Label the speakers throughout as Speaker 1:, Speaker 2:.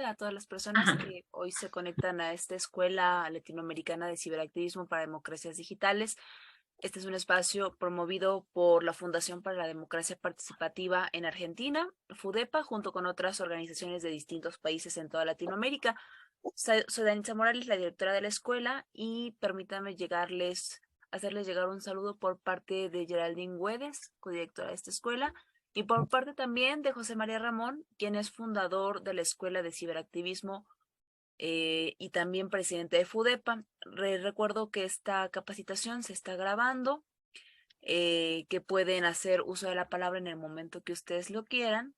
Speaker 1: a todas las personas
Speaker 2: Ajá.
Speaker 1: que hoy se conectan a esta Escuela Latinoamericana de Ciberactivismo para Democracias Digitales. Este es un espacio promovido por la Fundación para la Democracia Participativa en Argentina, FUDEPA, junto con otras organizaciones de distintos países en toda Latinoamérica. Soy Danitza Morales, la directora de la escuela, y permítanme hacerles llegar un saludo por parte de Geraldine Güedes, codirectora de esta escuela, y por parte también de José María Ramón, quien es fundador de la Escuela de Ciberactivismo y también presidente de FUDEPA. Recuerdo que esta capacitación se está grabando, que pueden hacer uso de la palabra en el momento que ustedes lo quieran.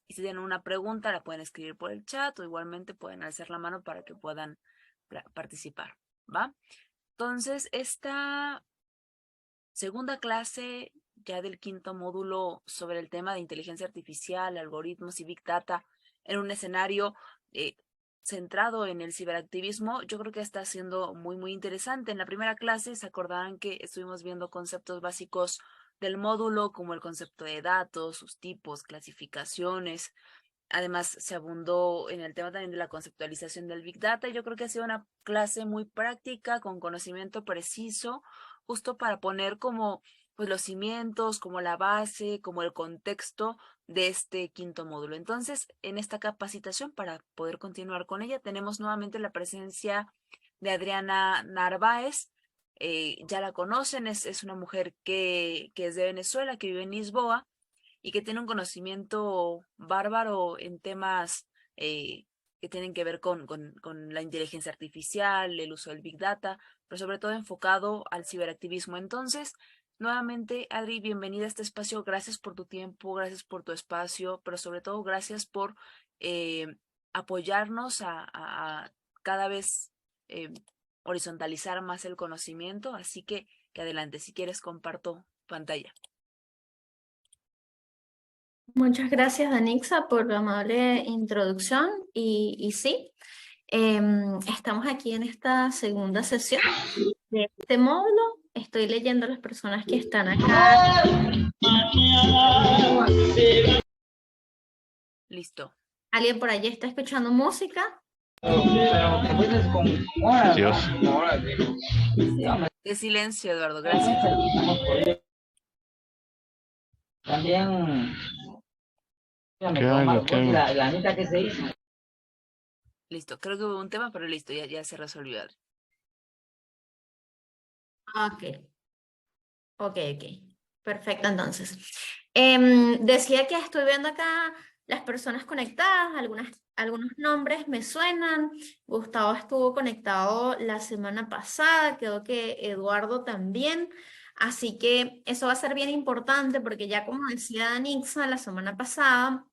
Speaker 1: Y si tienen una pregunta, la pueden escribir por el chat o igualmente pueden alzar la mano para que puedan participar, ¿va? Entonces, esta segunda clase ya del quinto módulo sobre el tema de inteligencia artificial, algoritmos y Big Data en un escenario eh, centrado en el ciberactivismo, yo creo que está siendo muy interesante. En la primera clase se acordarán que estuvimos viendo conceptos básicos del módulo, como el concepto de datos, sus tipos, clasificaciones. Además, se abundó en el tema también de la conceptualización del Big Data. Y yo creo que ha sido una clase muy práctica, con conocimiento preciso, justo para poner como pues los cimientos, como la base, como el contexto de este quinto módulo. Entonces, en esta capacitación, para poder continuar con ella, tenemos nuevamente la presencia de Adriana Narváez. Ya la conocen, es una mujer que es de Venezuela, que vive en Lisboa y que tiene un conocimiento bárbaro en temas que tienen que ver con la inteligencia artificial, el uso del Big Data, pero sobre todo enfocado al ciberactivismo. Entonces, nuevamente, Adri, bienvenida a este espacio. Gracias por tu tiempo, gracias por tu espacio, pero sobre todo gracias por eh, apoyarnos a cada vez eh, horizontalizar más el conocimiento. Así que adelante, si quieres, comparto pantalla.
Speaker 2: Muchas gracias, Danixa, por la amable introducción. Y sí, estamos aquí en esta segunda sesión de este módulo. Estoy leyendo a las personas que están acá.
Speaker 1: Listo.
Speaker 2: ¿Alguien por allí está escuchando música?
Speaker 3: Dios.
Speaker 1: De silencio, Eduardo, gracias.
Speaker 4: También me
Speaker 3: Que
Speaker 4: quedó
Speaker 3: haga,
Speaker 4: mal
Speaker 3: que
Speaker 4: porque
Speaker 3: haga.
Speaker 4: la neta que se hizo.
Speaker 1: Listo. Creo que hubo un tema, pero listo, ya se resolvió. Adri.
Speaker 2: Ok, ok. Perfecto, entonces. Decía que estoy viendo acá las personas conectadas, algunos nombres me suenan. Gustavo estuvo conectado la semana pasada, creo que Eduardo también. Así que eso va a ser bien importante porque ya como decía Danixa la semana pasada,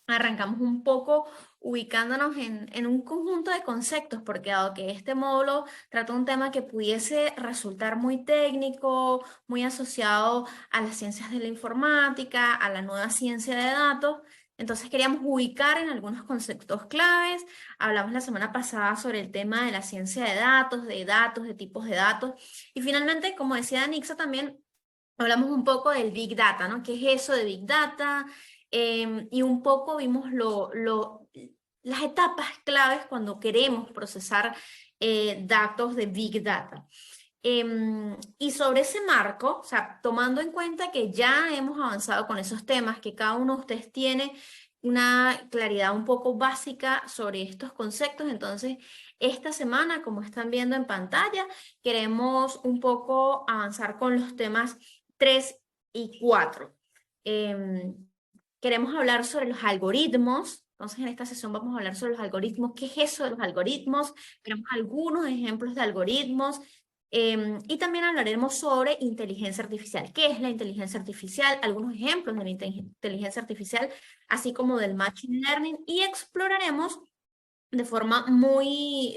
Speaker 2: arrancamos un poco ubicándonos en un conjunto de conceptos, porque dado que este módulo trata un tema que pudiese resultar muy técnico, muy asociado a las ciencias de la informática, a la nueva ciencia de datos, entonces queríamos ubicar en algunos conceptos claves. Hablamos la semana pasada sobre el tema de la ciencia de tipos de datos, y finalmente, como decía Danixa también, hablamos un poco del Big Data, ¿no? ¿Qué es eso de Big Data? Y un poco vimos las etapas claves cuando queremos procesar datos de Big Data. Y sobre ese marco, o sea, tomando en cuenta que ya hemos avanzado con esos temas, que cada uno de ustedes tiene una claridad un poco básica sobre estos conceptos, entonces esta semana, como están viendo en pantalla, queremos un poco avanzar con los temas 3 y 4. Queremos hablar sobre los algoritmos. Entonces, en esta sesión vamos a hablar sobre los algoritmos. ¿Qué es eso de los algoritmos? Tenemos algunos ejemplos de algoritmos. Y también hablaremos sobre inteligencia artificial. ¿Qué es la inteligencia artificial? Algunos ejemplos de la inteligencia artificial, así como del machine learning. Y exploraremos de forma muy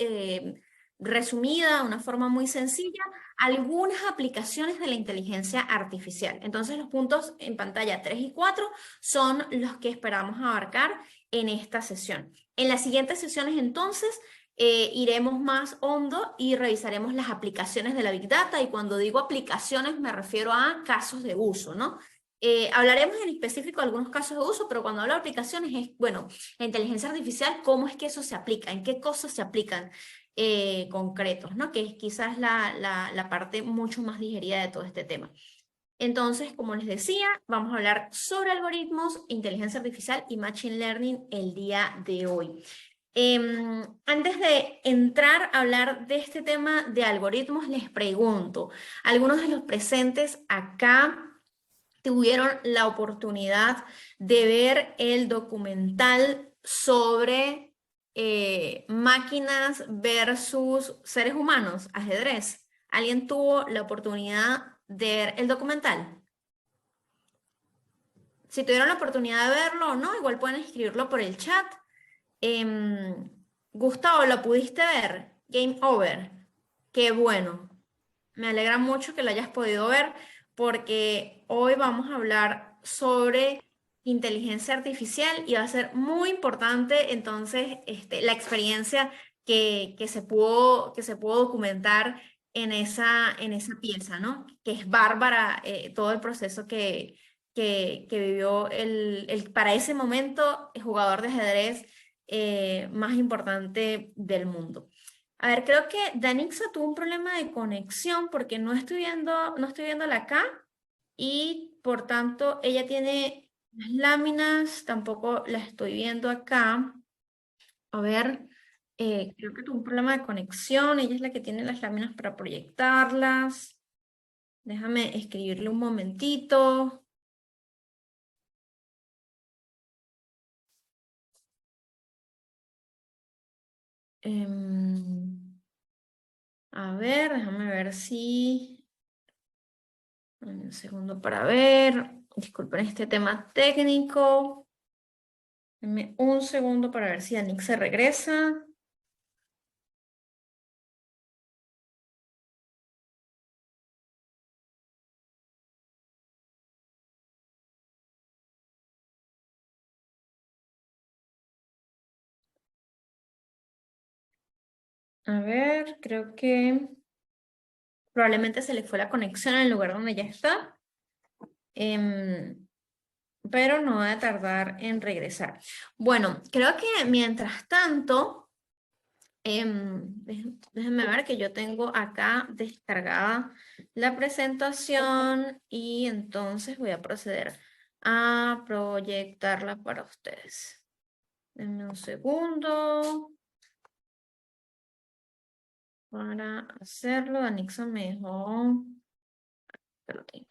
Speaker 2: resumida, una forma muy sencilla, algunas aplicaciones de la inteligencia artificial. Entonces, los puntos en pantalla 3 y 4 son los que esperamos abarcar en esta sesión. En las siguientes sesiones, entonces, iremos más hondo y revisaremos las aplicaciones de la Big Data. Y cuando digo aplicaciones, me refiero a casos de uso, ¿no? Hablaremos en específico de algunos casos de uso, pero cuando hablo de aplicaciones es, bueno, la inteligencia artificial, ¿cómo es que eso se aplica? ¿En qué cosas se aplican concretos, ¿no? Que es quizás la parte mucho más digerida de todo este tema. Entonces, como les decía, vamos a hablar sobre algoritmos, inteligencia artificial y machine learning el día de hoy. Antes de entrar a hablar de este tema de algoritmos, les pregunto, ¿algunos de los presentes acá tuvieron la oportunidad de ver el documental sobre máquinas versus seres humanos, ajedrez? ¿Alguien tuvo la oportunidad de ver el documental? Si tuvieron la oportunidad de verlo o no, igual pueden escribirlo por el chat. Gustavo, ¿lo pudiste ver? Game over. Qué bueno. Me alegra mucho que lo hayas podido ver porque hoy vamos a hablar sobre inteligencia artificial y va a ser muy importante entonces la experiencia que se pudo documentar en esa pieza, ¿no? Que es bárbara todo el proceso que vivió para ese momento el jugador de ajedrez más importante del mundo. A ver, creo que Danixa tuvo un problema de conexión porque no estoy viéndola acá y por tanto ella tiene las láminas, tampoco la estoy viendo acá. A ver, creo que tuvo un problema de conexión, ella es la que tiene las láminas para proyectarlas. Déjame escribirle un momentito. A ver, déjame ver si... Un segundo para ver. Disculpen este tema técnico. Denme un segundo para ver si Anik se regresa. A ver, creo que probablemente se le fue la conexión en el lugar donde ya está. Pero no va a tardar en regresar. Bueno, creo que mientras tanto, déjenme ver que yo tengo acá descargada la presentación y entonces voy a proceder a proyectarla para ustedes. Denme un segundo para hacerlo. Danixon me dejó, que lo tengo.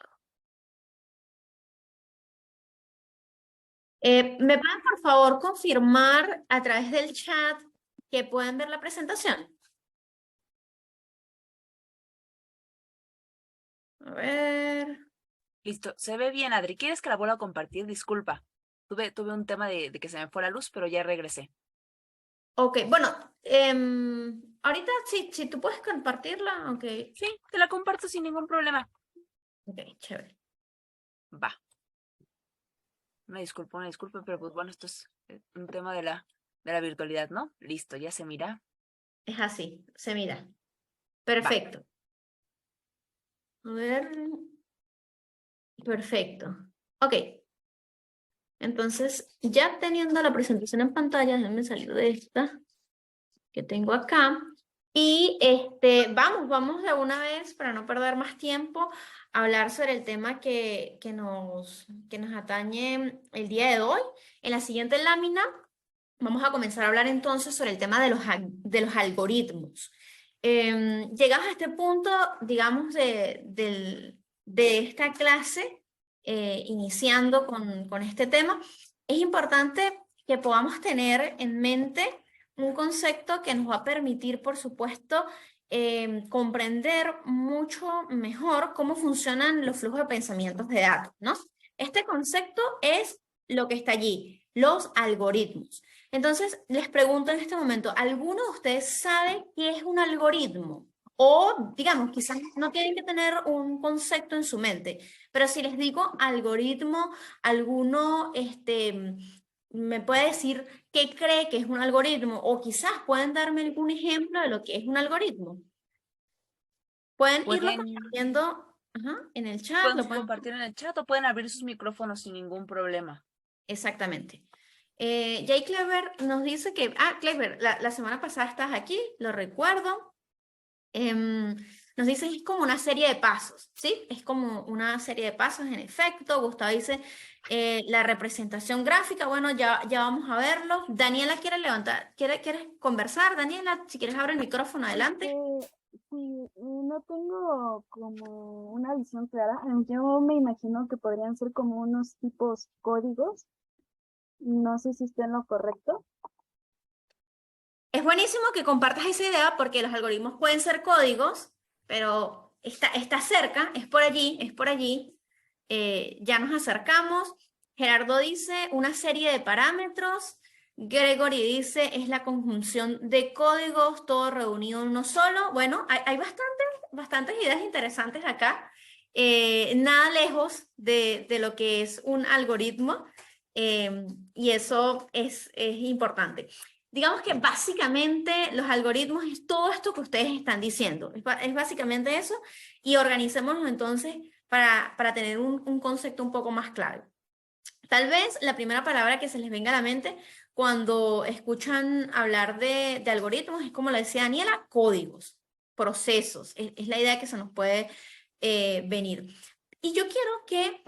Speaker 2: ¿Me pueden por favor confirmar a través del chat que pueden ver la presentación? A ver.
Speaker 1: Listo, se ve bien, Adri. ¿Quieres que la vuelva a compartir? Disculpa. Tuve un tema de que se me fue la luz, pero ya regresé.
Speaker 2: Ok, bueno, ahorita sí, si tú puedes compartirla, ok.
Speaker 1: Sí, te la comparto sin ningún problema.
Speaker 2: Ok, chévere.
Speaker 1: Va. Una disculpa, pero pues bueno, esto es un tema de la virtualidad, ¿no? Listo, ya se mira.
Speaker 2: Es así, se mira.
Speaker 1: Va.
Speaker 2: Perfecto. A ver. Perfecto. Ok. Entonces, ya teniendo la presentación en pantalla, déjenme salir de esta que tengo acá. Y vamos de una vez, para no perder más tiempo, a hablar sobre el tema que nos atañe el día de hoy. En la siguiente lámina vamos a comenzar a hablar entonces sobre el tema de los algoritmos. Llegados a este punto, digamos, de esta clase, iniciando con este tema, es importante que podamos tener en mente un concepto que nos va a permitir, por supuesto, comprender mucho mejor cómo funcionan los flujos de pensamientos de datos, ¿no? Este concepto es lo que está allí, los algoritmos. Entonces, les pregunto en este momento, ¿alguno de ustedes sabe qué es un algoritmo? O, digamos, quizás no tienen que tener un concepto en su mente, pero si les digo algoritmo, alguno me puede decir qué cree que es un algoritmo, o quizás pueden darme algún ejemplo de lo que es un algoritmo. Pueden irlo
Speaker 1: Pueden,
Speaker 2: compartiendo. Ajá, en el chat
Speaker 1: Pueden
Speaker 2: lo pueden...
Speaker 1: compartir en el chat o pueden abrir sus micrófonos sin ningún problema.
Speaker 2: Exactamente. Jay Clever nos dice que... Ah, Clever, la semana pasada estás aquí, lo recuerdo. Nos dice es como una serie de pasos, ¿sí? Es como una serie de pasos, en efecto. Gustavo dice la representación gráfica, bueno, ya vamos a verlo. Daniela quiere levantar, ¿quieres conversar? Daniela, si quieres abre el micrófono, adelante.
Speaker 3: Sí, no tengo como una visión clara. Yo me imagino que podrían ser como unos tipos códigos. No sé si esté en lo correcto.
Speaker 2: Es buenísimo que compartas esa idea porque los algoritmos pueden ser códigos, pero está cerca, es por allí, es por allí. Ya nos acercamos. Gerardo dice una serie de parámetros. Gregory dice es la conjunción de códigos, todo reunido en uno solo. Bueno, hay bastantes ideas interesantes acá. Nada lejos de lo que es un algoritmo, y eso es importante. Digamos que básicamente los algoritmos es todo esto que ustedes están diciendo. Es básicamente eso. Y organicémonos entonces para tener un concepto un poco más claro. Tal vez la primera palabra que se les venga a la mente cuando escuchan hablar de algoritmos es, como le decía Daniela, códigos, procesos. Es la idea que se nos puede venir. Y yo quiero que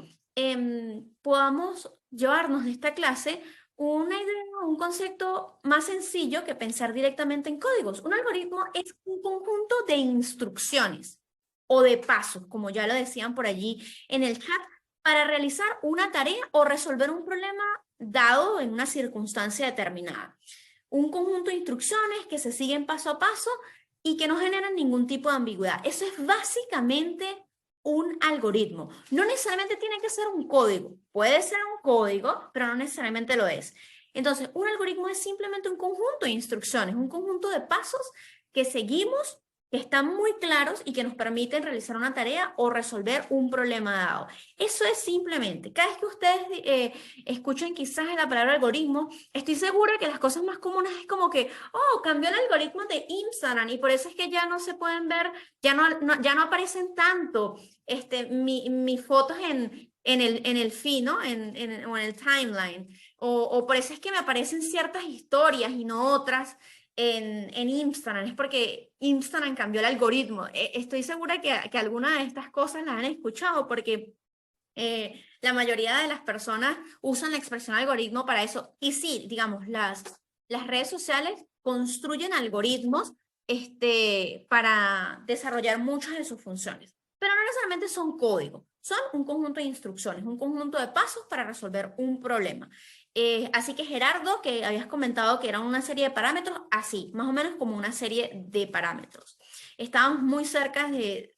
Speaker 2: podamos llevarnos de esta clase una idea, un concepto más sencillo que pensar directamente en códigos. Un algoritmo es un conjunto de instrucciones o de pasos, como ya lo decían por allí en el chat, para realizar una tarea o resolver un problema dado en una circunstancia determinada. Un conjunto de instrucciones que se siguen paso a paso y que no generan ningún tipo de ambigüedad. Eso es básicamente un algoritmo. No necesariamente tiene que ser un código. Puede ser un código, pero no necesariamente lo es. Entonces, un algoritmo es simplemente un conjunto de instrucciones, un conjunto de pasos que seguimos, que están muy claros y que nos permiten realizar una tarea o resolver un problema dado. Eso es simplemente, cada vez que ustedes escuchen quizás la palabra algoritmo, estoy segura que las cosas más comunes es como que, oh, cambió el algoritmo de Instagram y por eso es que ya no se pueden ver, ya no aparecen tanto mis fotos en el feed, ¿no? O en el timeline. O por eso es que me aparecen ciertas historias y no otras en Instagram. Es porque Instagram cambió el algoritmo. Estoy segura que alguna de estas cosas las han escuchado porque la mayoría de las personas usan la expresión algoritmo para eso. Y sí, digamos, las redes sociales construyen algoritmos para desarrollar muchas de sus funciones. Pero no necesariamente son códigos, son un conjunto de instrucciones, un conjunto de pasos para resolver un problema. Así que Gerardo, que habías comentado que era una serie de parámetros, así, más o menos como una serie de parámetros. Estábamos muy cerca de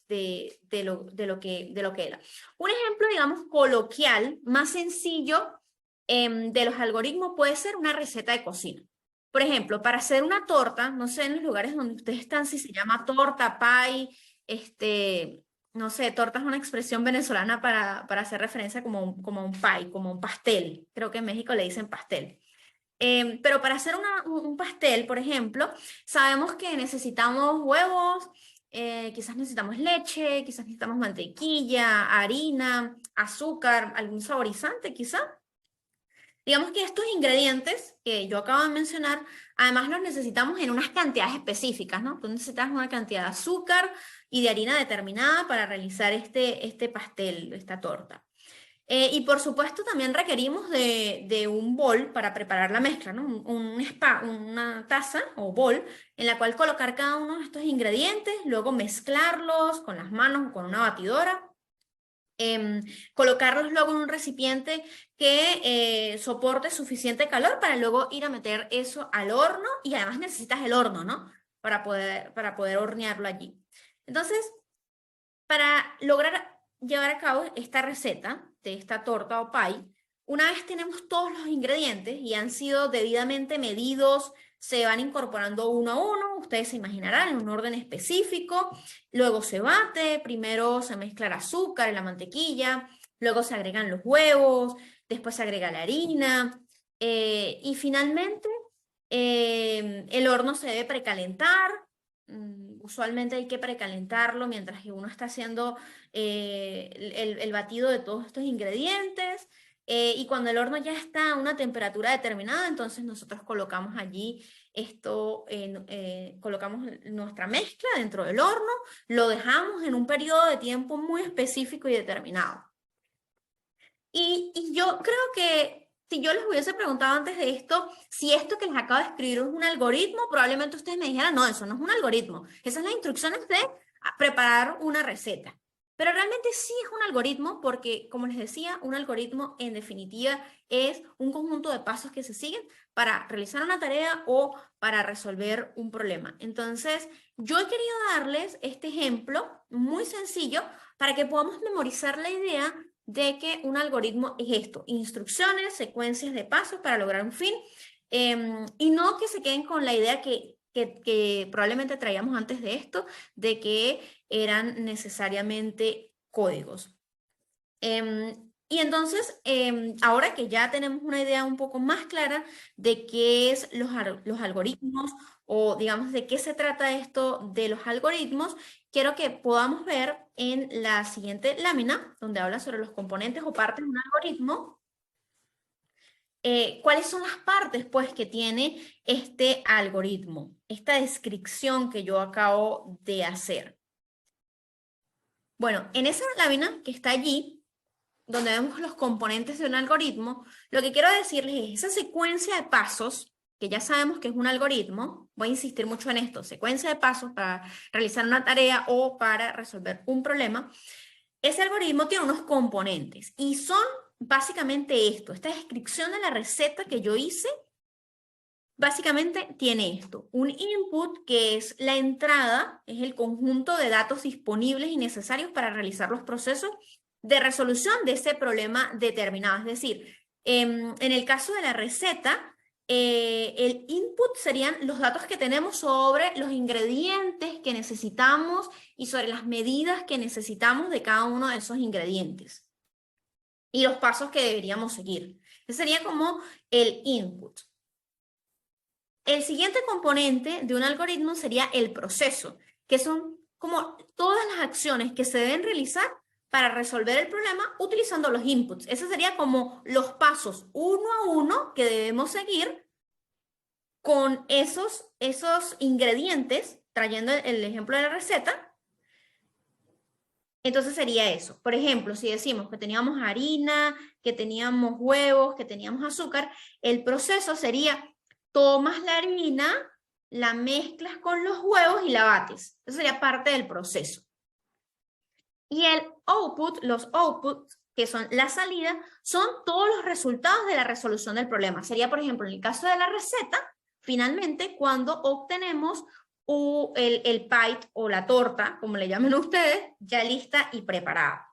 Speaker 2: lo que era. Un ejemplo, digamos, coloquial, más sencillo de los algoritmos puede ser una receta de cocina. Por ejemplo, para hacer una torta, no sé en los lugares donde ustedes están si se llama torta, pie, no sé, torta es una expresión venezolana para hacer referencia como un pie, como un pastel. Creo que en México le dicen pastel. Pero para hacer un pastel, por ejemplo, sabemos que necesitamos huevos, quizás necesitamos leche, quizás necesitamos mantequilla, harina, azúcar, algún saborizante quizá. Digamos que estos ingredientes que yo acabo de mencionar, además los necesitamos en unas cantidades específicas, ¿no? Tú necesitas una cantidad de azúcar y de harina determinada para realizar este pastel, esta torta. Y por supuesto también requerimos de un bol para preparar la mezcla, ¿no? Una taza o bol en la cual colocar cada uno de estos ingredientes, luego mezclarlos con las manos o con una batidora. Colocarlos luego en un recipiente que soporte suficiente calor para luego ir a meter eso al horno, y además necesitas el horno, ¿no? Para poder hornearlo allí. Entonces, para lograr llevar a cabo esta receta de esta torta o pie, una vez tenemos todos los ingredientes y han sido debidamente medidos, se van incorporando uno a uno, ustedes se imaginarán, en un orden específico, luego se bate, primero se mezcla el azúcar y la mantequilla, luego se agregan los huevos, después se agrega la harina, y finalmente el horno se debe precalentar, usualmente hay que precalentarlo mientras que uno está haciendo el batido de todos estos ingredientes. Y cuando el horno ya está a una temperatura determinada, entonces nosotros colocamos allí colocamos nuestra mezcla dentro del horno, lo dejamos en un periodo de tiempo muy específico y determinado. Y yo creo que si yo les hubiese preguntado antes de esto, si esto que les acabo de escribir es un algoritmo, probablemente ustedes me dijeran, no, eso no es un algoritmo. Esas son las instrucciones de preparar una receta. Pero realmente sí es un algoritmo porque, como les decía, un algoritmo en definitiva es un conjunto de pasos que se siguen para realizar una tarea o para resolver un problema. Entonces, yo he querido darles este ejemplo muy sencillo para que podamos memorizar la idea de que un algoritmo es esto, instrucciones, secuencias de pasos para lograr un fin, y no que se queden con la idea que probablemente traíamos antes de esto, de que eran necesariamente códigos. Y entonces, ahora que ya tenemos una idea un poco más clara de qué es los algoritmos, o digamos de qué se trata esto de los algoritmos, quiero que podamos ver en la siguiente lámina, donde habla sobre los componentes o partes de un algoritmo, cuáles son las partes pues que tiene este algoritmo, esta descripción que yo acabo de hacer. Bueno, en esa lámina que está allí, donde vemos los componentes de un algoritmo, lo que quiero decirles es esa secuencia de pasos, que ya sabemos que es un algoritmo, voy a insistir mucho en esto, secuencia de pasos para realizar una tarea o para resolver un problema. Ese algoritmo tiene unos componentes y son básicamente esto, esta descripción de la receta que yo hice, básicamente tiene esto, un input que es la entrada, es el conjunto de datos disponibles y necesarios para realizar los procesos de resolución de ese problema determinado. Es decir, en el caso de la receta, el input serían los datos que tenemos sobre los ingredientes que necesitamos y sobre las medidas que necesitamos de cada uno de esos ingredientes y los pasos que deberíamos seguir. Ese sería como el input. El siguiente componente de un algoritmo sería el proceso, que son como todas las acciones que se deben realizar para resolver el problema utilizando los inputs. Esos serían como los pasos uno a uno que debemos seguir con esos ingredientes, trayendo el ejemplo de la receta. Entonces sería eso. Por ejemplo, si decimos que teníamos harina, que teníamos huevos, que teníamos azúcar, el proceso sería tomas la harina, la mezclas con los huevos y la bates. Eso sería parte del proceso. Y el output, los outputs, que son la salida, son todos los resultados de la resolución del problema. Sería, por ejemplo, en el caso de la receta, finalmente, cuando obtenemos el pie o la torta, como le llaman ustedes, ya lista y preparada.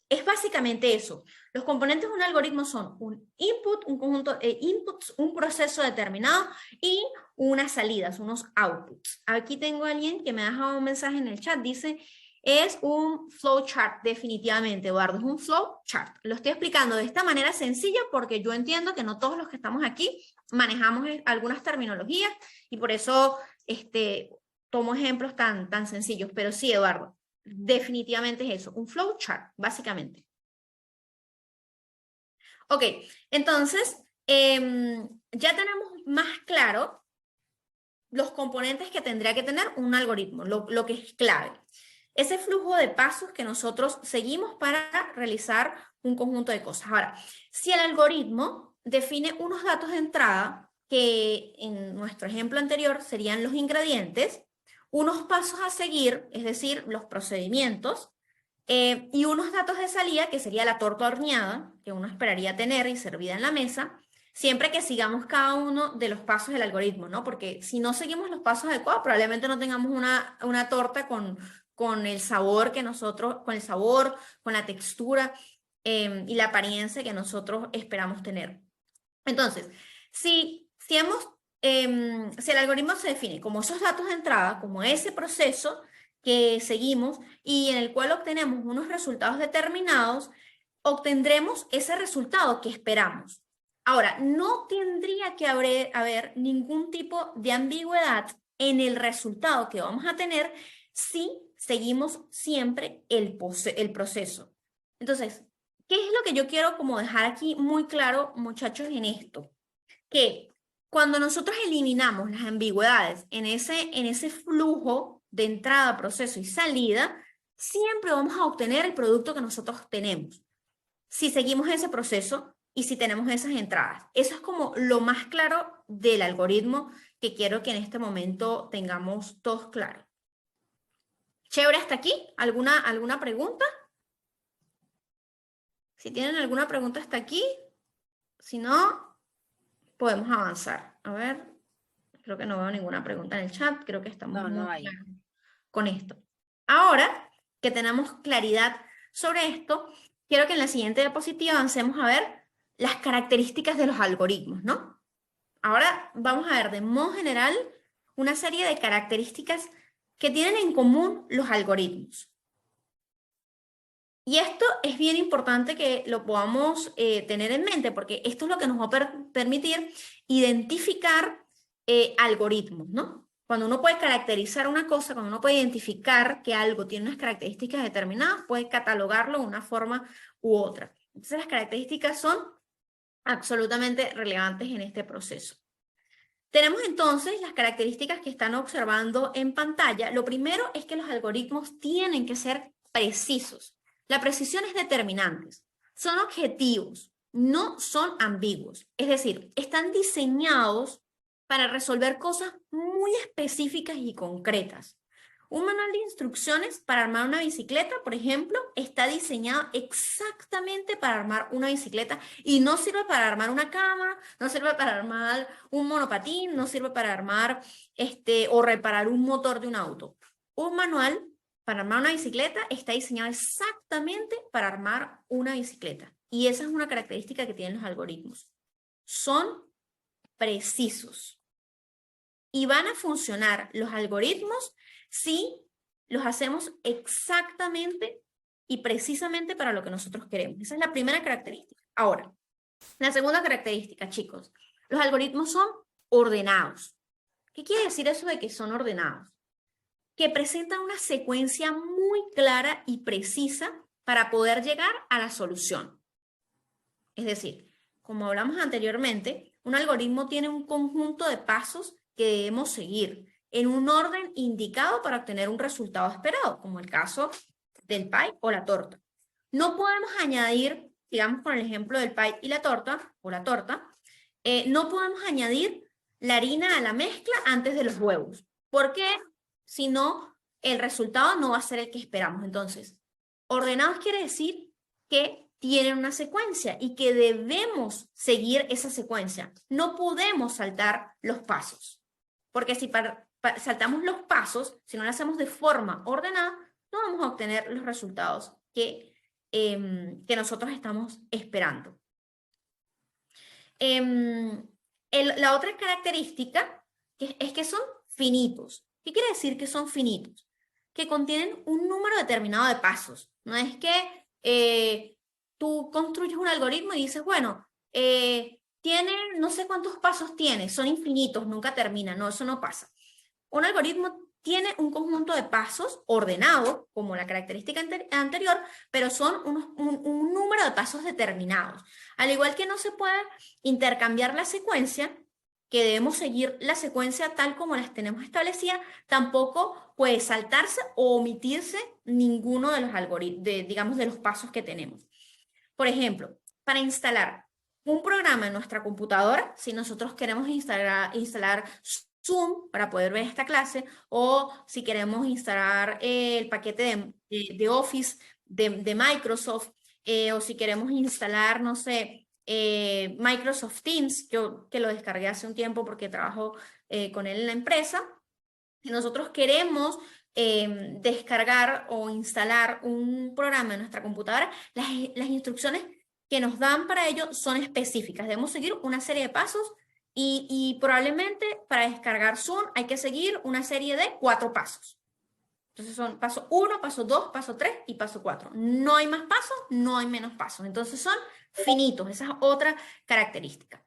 Speaker 2: Es básicamente eso. Los componentes de un algoritmo son un input, un conjunto de inputs, un proceso determinado y unas salidas, unos outputs. Aquí tengo a alguien que me ha dejado un mensaje en el chat, dice, es un flowchart, definitivamente, Eduardo, es un flowchart. Lo estoy explicando de esta manera sencilla porque yo entiendo que no todos los que estamos aquí manejamos algunas terminologías y por eso tomo ejemplos tan sencillos, pero sí, Eduardo. Definitivamente es eso, un flowchart, básicamente. Ok, entonces, ya tenemos más claro los componentes que tendría que tener un algoritmo, lo que es clave. Ese flujo de pasos que nosotros seguimos para realizar un conjunto de cosas. Ahora, si el algoritmo define unos datos de entrada, que en nuestro ejemplo anterior serían los ingredientes, unos pasos a seguir, es decir, los procedimientos, y unos datos de salida, que sería la torta horneada, que uno esperaría tener y servida en la mesa, siempre que sigamos cada uno de los pasos del algoritmo, ¿no? Porque si no seguimos los pasos adecuados, probablemente no tengamos una torta con el sabor que nosotros, con la textura y la apariencia que nosotros esperamos tener. Entonces, si el algoritmo se define como esos datos de entrada, como ese proceso que seguimos y en el cual obtenemos unos resultados determinados, obtendremos ese resultado que esperamos. Ahora, no tendría que haber ningún tipo de ambigüedad en el resultado que vamos a tener si seguimos siempre el proceso. Entonces, ¿qué es lo que yo quiero como dejar aquí muy claro, muchachos, en esto? Que cuando nosotros eliminamos las ambigüedades en ese flujo de entrada, proceso y salida, siempre vamos a obtener el producto que nosotros tenemos. Si seguimos ese proceso y si tenemos esas entradas. Eso es como lo más claro del algoritmo que quiero que en este momento tengamos todos claros. Chévere, hasta aquí. ¿Alguna pregunta? Si tienen alguna pregunta hasta aquí, si no, podemos avanzar. A ver, creo que no veo ninguna pregunta en el chat, creo que estamos
Speaker 1: No, no
Speaker 2: muy
Speaker 1: hay.
Speaker 2: claros con esto. Ahora que tenemos claridad sobre esto, quiero que en la siguiente diapositiva avancemos a ver las características de los algoritmos, ¿no? Ahora vamos a ver de modo general una serie de características que tienen en común los algoritmos. Y esto es bien importante que lo podamos tener en mente, porque esto es lo que nos va a permitir identificar algoritmos, ¿no? Cuando uno puede caracterizar una cosa, cuando uno puede identificar que algo tiene unas características determinadas, puede catalogarlo de una forma u otra. Entonces las características son absolutamente relevantes en este proceso. Tenemos entonces las características que están observando en pantalla. Lo primero es que los algoritmos tienen que ser precisos. La precisión es determinante. Son objetivos, no son ambiguos. Es decir, están diseñados para resolver cosas muy específicas y concretas. Un manual de instrucciones para armar una bicicleta, por ejemplo, está diseñado exactamente para armar una bicicleta y no sirve para armar una cama, no sirve para armar un monopatín, no sirve para armar o reparar un motor de un auto. Un manual para armar una bicicleta está diseñado exactamente para armar una bicicleta. Y esa es una característica que tienen los algoritmos. Son precisos. Y van a funcionar los algoritmos si los hacemos exactamente y precisamente para lo que nosotros queremos. Esa es la primera característica. Ahora, la segunda característica, chicos. Los algoritmos son ordenados. ¿Qué quiere decir eso de que son ordenados? Que presentan una secuencia muy clara y precisa para poder llegar a la solución. Es decir, como hablamos anteriormente, un algoritmo tiene un conjunto de pasos que debemos seguir en un orden indicado para obtener un resultado esperado, como el caso del pie o la torta. No podemos añadir, digamos con el ejemplo del pie y la torta, no podemos añadir la harina a la mezcla antes de los huevos, porque si no, el resultado no va a ser el que esperamos. Entonces, ordenados quiere decir que tienen una secuencia y que debemos seguir esa secuencia. No podemos saltar los pasos, porque si saltamos los pasos, si no lo hacemos de forma ordenada, no vamos a obtener los resultados que nosotros estamos esperando. La otra característica es que son finitos. ¿Qué quiere decir que son finitos? Que contienen un número determinado de pasos. No es que tú construyes un algoritmo y dices, bueno, tiene no sé cuántos pasos tiene, son infinitos, nunca termina. No, eso no pasa. Un algoritmo tiene un conjunto de pasos ordenados, como la característica anterior, pero son un número de pasos determinados. Al igual que no se puede intercambiar la secuencia, que debemos seguir la secuencia tal como las tenemos establecida, tampoco puede saltarse o omitirse ninguno de los algoritmos, digamos, de los pasos que tenemos. Por ejemplo, para instalar un programa en nuestra computadora, si nosotros queremos instalar Zoom para poder ver esta clase, o si queremos instalar el paquete de Office de Microsoft, o si queremos instalar, no sé, Microsoft Teams, que lo descargué hace un tiempo porque trabajo con él en la empresa. Si nosotros queremos descargar o instalar un programa en nuestra computadora, las instrucciones que nos dan para ello son específicas. Debemos seguir una serie de pasos y probablemente para descargar Zoom hay que seguir una serie de 4 pasos. Entonces son paso 1, paso 2, paso 3 y paso 4. No hay más pasos, no hay menos pasos. Entonces son finitos, esa es otra característica.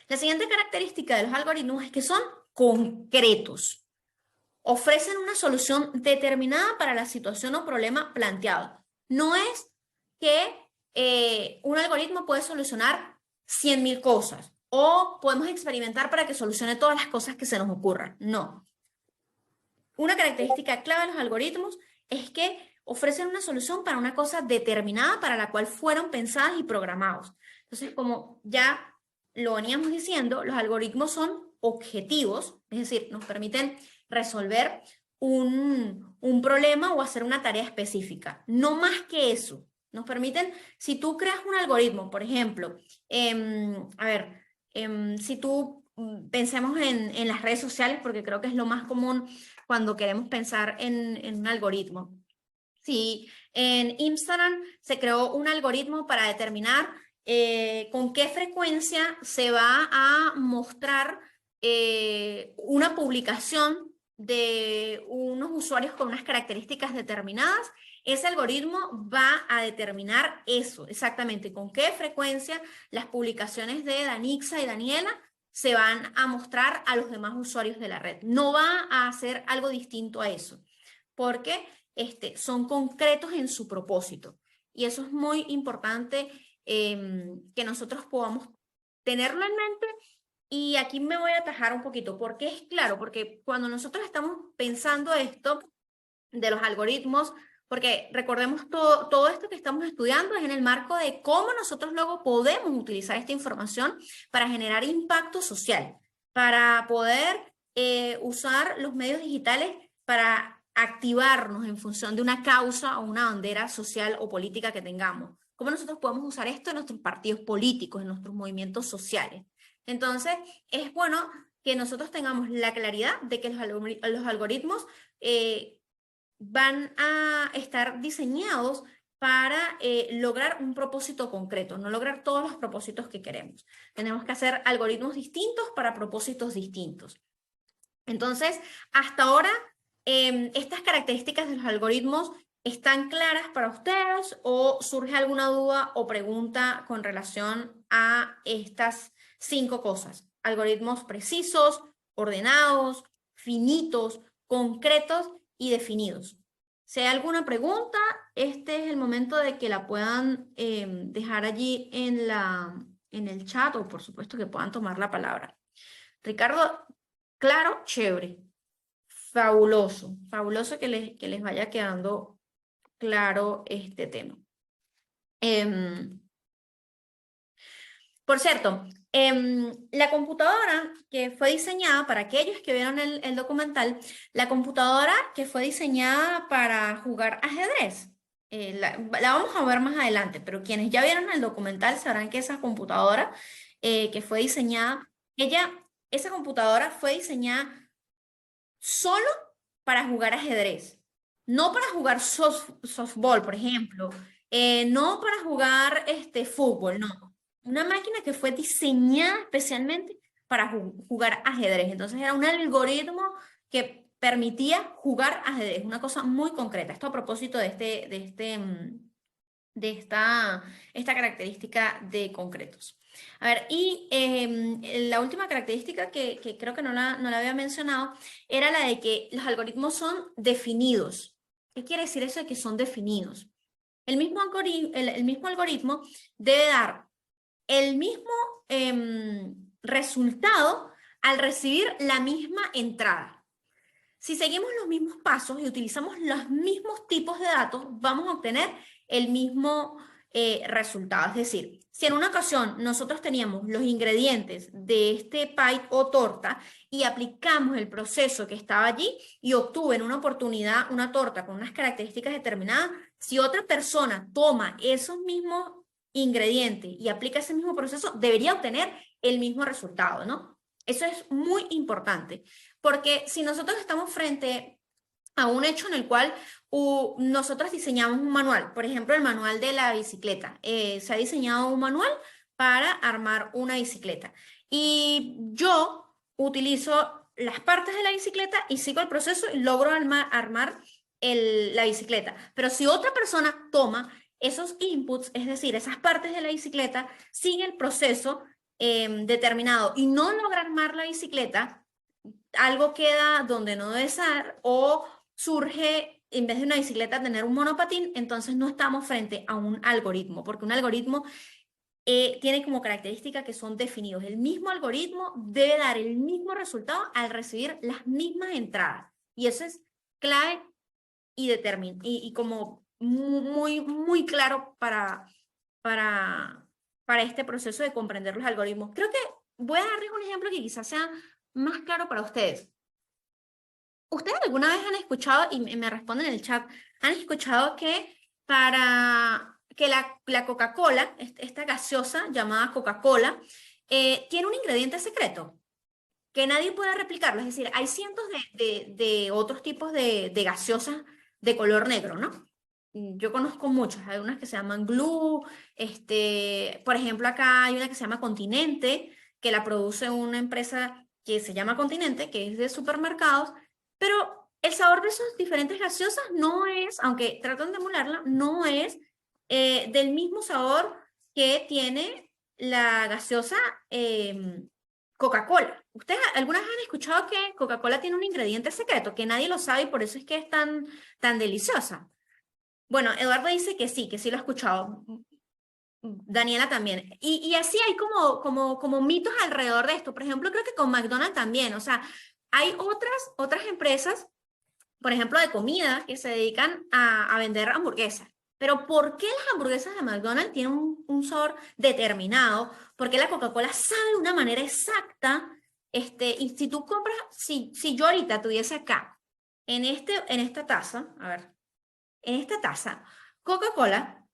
Speaker 2: La siguiente característica de los algoritmos es que son concretos. Ofrecen una solución determinada para la situación o problema planteado. No es que un algoritmo puede solucionar 100.000 cosas o podemos experimentar para que solucione todas las cosas que se nos ocurran. No. Una característica clave de los algoritmos es que ofrecen una solución para una cosa determinada para la cual fueron pensadas y programados. Entonces, como ya lo veníamos diciendo, los algoritmos son objetivos, es decir, nos permiten resolver un problema o hacer una tarea específica. No más que eso. Nos permiten, si tú creas un algoritmo, por ejemplo, si tú pensemos en las redes sociales, porque creo que es lo más común cuando queremos pensar en un algoritmo. Si en Instagram se creó un algoritmo para determinar con qué frecuencia se va a mostrar una publicación de unos usuarios con unas características determinadas, ese algoritmo va a determinar eso, exactamente con qué frecuencia las publicaciones de Danixa y Daniela se van a mostrar a los demás usuarios de la red. No va a hacer algo distinto a eso, porque son concretos en su propósito. Y eso es muy importante que nosotros podamos tenerlo en mente. Y aquí me voy a atajar un poquito, porque es claro, porque cuando nosotros estamos pensando esto de los algoritmos, porque recordemos todo esto que estamos estudiando es en el marco de cómo nosotros luego podemos utilizar esta información para generar impacto social, para poder usar los medios digitales para activarnos en función de una causa o una bandera social o política que tengamos. ¿Cómo nosotros podemos usar esto en nuestros partidos políticos, en nuestros movimientos sociales? Entonces, es bueno que nosotros tengamos la claridad de que los algoritmos van a estar diseñados para lograr un propósito concreto, no lograr todos los propósitos que queremos. Tenemos que hacer algoritmos distintos para propósitos distintos. Entonces, hasta ahora, estas características de los algoritmos ¿están claras para ustedes o surge alguna duda o pregunta con relación a estas 5 cosas? Algoritmos precisos, ordenados, finitos, concretos y definidos. Si hay alguna pregunta, este es el momento de que la puedan dejar allí en el chat o por supuesto que puedan tomar la palabra. Ricardo, claro, chévere. Fabuloso, fabuloso que les vaya quedando claro este tema. Por cierto, la computadora que fue diseñada, para aquellos que vieron el documental, la computadora que fue diseñada para jugar ajedrez, la vamos a ver más adelante, pero quienes ya vieron el documental sabrán que esa computadora que fue diseñada, esa computadora fue diseñada solo para jugar ajedrez. No para jugar softball, por ejemplo. No para jugar fútbol, no. Una máquina que fue diseñada especialmente para jugar ajedrez. Entonces era un algoritmo que permitía jugar ajedrez. Una cosa muy concreta. Esto a propósito de esta característica de concretos. A ver, y la última característica que creo que no la había mencionado era la de que los algoritmos son definidos. ¿Qué quiere decir eso de que son definidos? El mismo algoritmo debe dar el mismo resultado al recibir la misma entrada. Si seguimos los mismos pasos y utilizamos los mismos tipos de datos, vamos a obtener el mismo resultado. Es decir, si en una ocasión nosotros teníamos los ingredientes de este pie o torta y aplicamos el proceso que estaba allí y obtuve en una oportunidad una torta con unas características determinadas, si otra persona toma esos mismos ingredientes y aplica ese mismo proceso, debería obtener el mismo resultado, ¿no? Eso es muy importante, porque si nosotros estamos frente a un hecho en el cual nosotros diseñamos un manual, por ejemplo, el manual de la bicicleta. Se ha diseñado un manual para armar una bicicleta. Y yo utilizo las partes de la bicicleta y sigo el proceso y logro armar la bicicleta. Pero si otra persona toma esos inputs, es decir, esas partes de la bicicleta, sigue el proceso determinado y no logra armar la bicicleta, algo queda donde no debe ser, o surge, en vez de una bicicleta, tener un monopatín, entonces no estamos frente a un algoritmo, porque un algoritmo tiene como característica que son definidos. El mismo algoritmo debe dar el mismo resultado al recibir las mismas entradas. Y eso es clave y como muy, muy claro para este proceso de comprender los algoritmos. Creo que voy a darles un ejemplo que quizás sea más claro para ustedes. ¿Ustedes alguna vez han escuchado, y me responden en el chat, han escuchado que para que la Coca-Cola, esta gaseosa llamada Coca-Cola, tiene un ingrediente secreto que nadie puede replicarlo? Es decir, hay cientos de otros tipos de gaseosas de color negro, ¿no? Yo conozco muchas, hay unas que se llaman Glue, por ejemplo, acá hay una que se llama Continente, que la produce una empresa que se llama Continente, que es de supermercados, pero el sabor de esas diferentes gaseosas no es, aunque tratan de emularla, no es del mismo sabor que tiene la gaseosa Coca-Cola. ¿Ustedes alguna vez han escuchado que Coca-Cola tiene un ingrediente secreto, que nadie lo sabe y por eso es que es tan deliciosa? Bueno, Eduardo dice que sí lo ha escuchado. Daniela también. Y así hay como mitos alrededor de esto. Por ejemplo, creo que con McDonald's también. O sea, hay otras empresas, por ejemplo, de comida, que se dedican a vender hamburguesas. Pero ¿por qué las hamburguesas de McDonald's tienen un sabor determinado? ¿Por qué la Coca-Cola sabe de una manera exacta? Y si tú compras, si yo ahorita tuviese acá, en esta taza, a ver, en esta taza, Coca-Cola,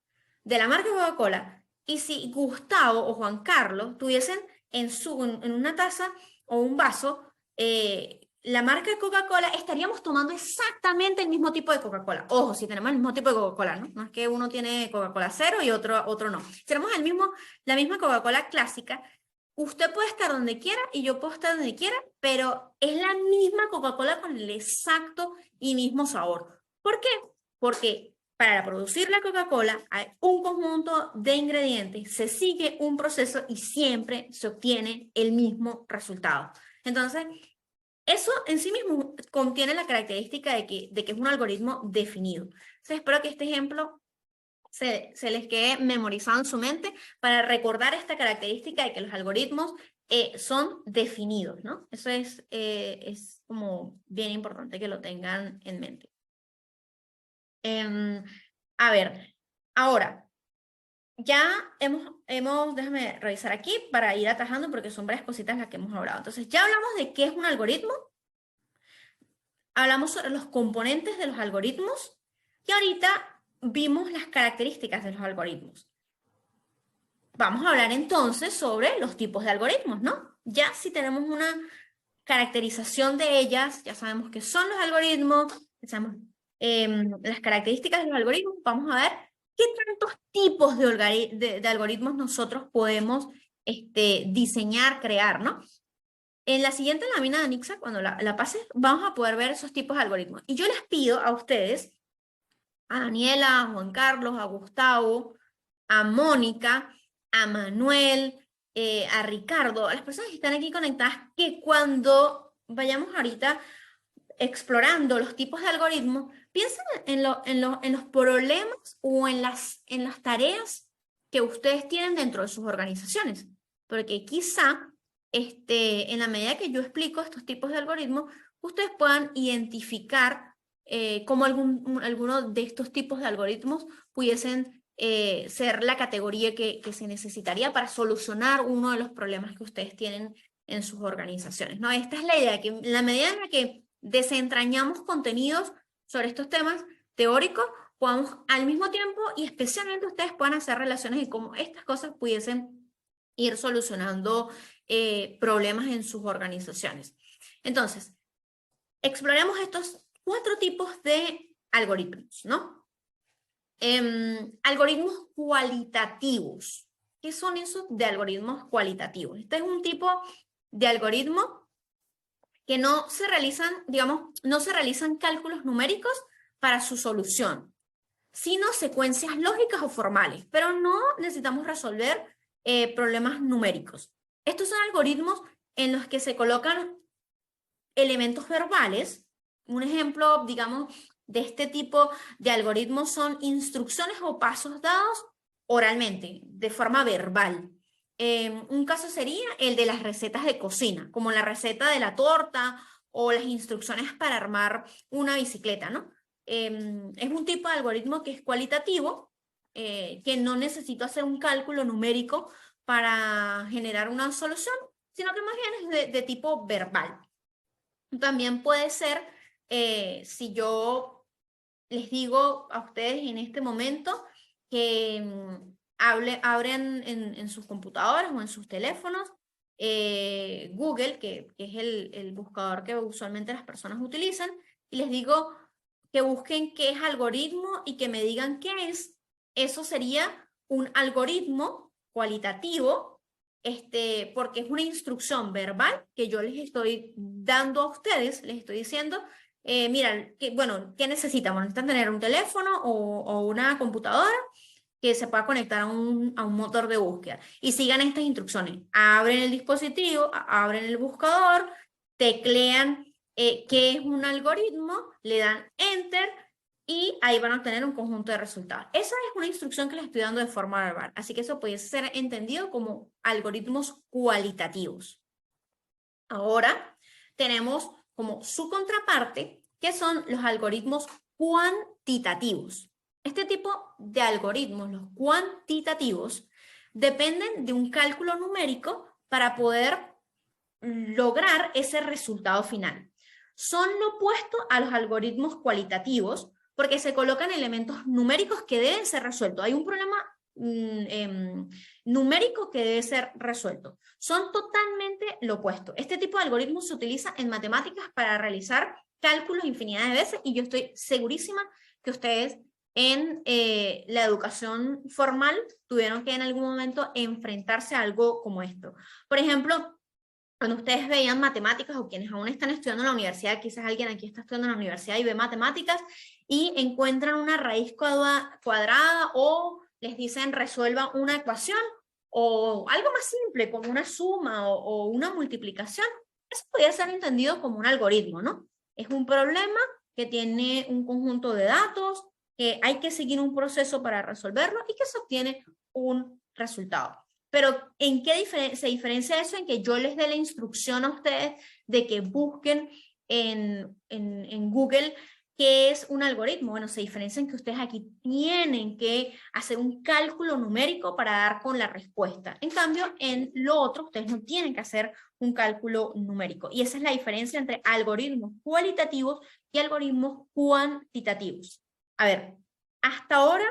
Speaker 2: de la marca Coca-Cola, y si Gustavo o Juan Carlos tuviesen en una taza o un vaso, la marca Coca-Cola, estaríamos tomando exactamente el mismo tipo de Coca-Cola. Ojo, si tenemos el mismo tipo de Coca-Cola, ¿no? No es que uno tiene Coca-Cola cero y otro no. Si tenemos la misma Coca-Cola clásica, usted puede estar donde quiera y yo puedo estar donde quiera, pero es la misma Coca-Cola con el exacto y mismo sabor. ¿Por qué? Porque para producir la Coca-Cola hay un conjunto de ingredientes, se sigue un proceso y siempre se obtiene el mismo resultado. Entonces, eso en sí mismo contiene la característica de que es un algoritmo definido. Entonces, espero que este ejemplo se les quede memorizado en su mente para recordar esta característica de que los algoritmos son definidos, ¿no? Eso es como bien importante que lo tengan en mente. A ver, ahora, ya déjame revisar aquí para ir atajando porque son varias cositas las que hemos hablado. Entonces, ya hablamos de qué es un algoritmo, hablamos sobre los componentes de los algoritmos y ahorita vimos las características de los algoritmos. Vamos a hablar entonces sobre los tipos de algoritmos, ¿no? Ya si tenemos una caracterización de ellas, ya sabemos qué son los algoritmos, ya sabemos las características de los algoritmos, vamos a ver qué tantos tipos de algoritmos nosotros podemos diseñar, crear, ¿no? En la siguiente lámina de Anixa, cuando la pases, vamos a poder ver esos tipos de algoritmos. Y yo les pido a ustedes, a Daniela, a Juan Carlos, a Gustavo, a Mónica, a Manuel, a Ricardo, a las personas que están aquí conectadas, que cuando vayamos ahorita explorando los tipos de algoritmos, piensen en los problemas o en las tareas que ustedes tienen dentro de sus organizaciones. Porque quizá, en la medida que yo explico estos tipos de algoritmos, ustedes puedan identificar cómo alguno de estos tipos de algoritmos pudiesen ser la categoría que se necesitaría para solucionar uno de los problemas que ustedes tienen en sus organizaciones, ¿no? Esta es la idea, que en la medida en la que desentrañamos contenidos sobre estos temas teóricos, podamos al mismo tiempo y especialmente ustedes puedan hacer relaciones y cómo estas cosas pudiesen ir solucionando problemas en sus organizaciones. Entonces, exploremos estos 4 tipos de algoritmos, ¿no? Algoritmos cualitativos. ¿Qué son esos de algoritmos cualitativos? Este es un tipo de algoritmo que no se realizan, digamos, no se realizan cálculos numéricos para su solución, sino secuencias lógicas o formales, pero no necesitamos resolver problemas numéricos. Estos son algoritmos en los que se colocan elementos verbales. Un ejemplo, digamos, de este tipo de algoritmos son instrucciones o pasos dados oralmente, de forma verbal. Un caso sería el de las recetas de cocina, como la receta de la torta o las instrucciones para armar una bicicleta, ¿no? Es un tipo de algoritmo que es cualitativo, que no necesito hacer un cálculo numérico para generar una solución, sino que más bien es de tipo verbal. También puede ser, si yo les digo a ustedes en este momento que abren en sus computadoras o en sus teléfonos Google, que es el buscador que usualmente las personas utilizan, y les digo que busquen qué es algoritmo y que me digan qué es. Eso sería un algoritmo cualitativo, porque es una instrucción verbal que yo les estoy dando a ustedes, les estoy diciendo, mira, bueno, ¿qué necesitan? Bueno, necesitan tener un teléfono o una computadora que se pueda conectar a un motor de búsqueda. Y sigan estas instrucciones. Abren el dispositivo, abren el buscador, teclean qué es un algoritmo, le dan Enter y ahí van a obtener un conjunto de resultados. Esa es una instrucción que les estoy dando de forma verbal. Así que eso puede ser entendido como algoritmos cualitativos. Ahora tenemos como su contraparte, que son los algoritmos cuantitativos. Este tipo de algoritmos, los cuantitativos, dependen de un cálculo numérico para poder lograr ese resultado final. Son lo opuesto a los algoritmos cualitativos porque se colocan elementos numéricos que deben ser resueltos. Hay un problema numérico que debe ser resuelto. Son totalmente lo opuesto. Este tipo de algoritmos se utiliza en matemáticas para realizar cálculos infinidad de veces y yo estoy segurísima que ustedes en la educación formal tuvieron que en algún momento enfrentarse a algo como esto. Por ejemplo, cuando ustedes veían matemáticas o quienes aún están estudiando en la universidad, quizás alguien aquí está estudiando en la universidad y ve matemáticas y encuentran una raíz cuadrada o les dicen resuelvan una ecuación o algo más simple como una suma o una multiplicación, eso podría ser entendido como un algoritmo, ¿no? Es un problema que tiene un conjunto de datos, que hay que seguir un proceso para resolverlo y que se obtiene un resultado. Pero ¿en qué se diferencia eso? En que yo les dé la instrucción a ustedes de que busquen en Google qué es un algoritmo. Bueno, se diferencia en que ustedes aquí tienen que hacer un cálculo numérico para dar con la respuesta. En cambio, en lo otro, ustedes no tienen que hacer un cálculo numérico. Y esa es la diferencia entre algoritmos cualitativos y algoritmos cuantitativos. A ver, hasta ahora...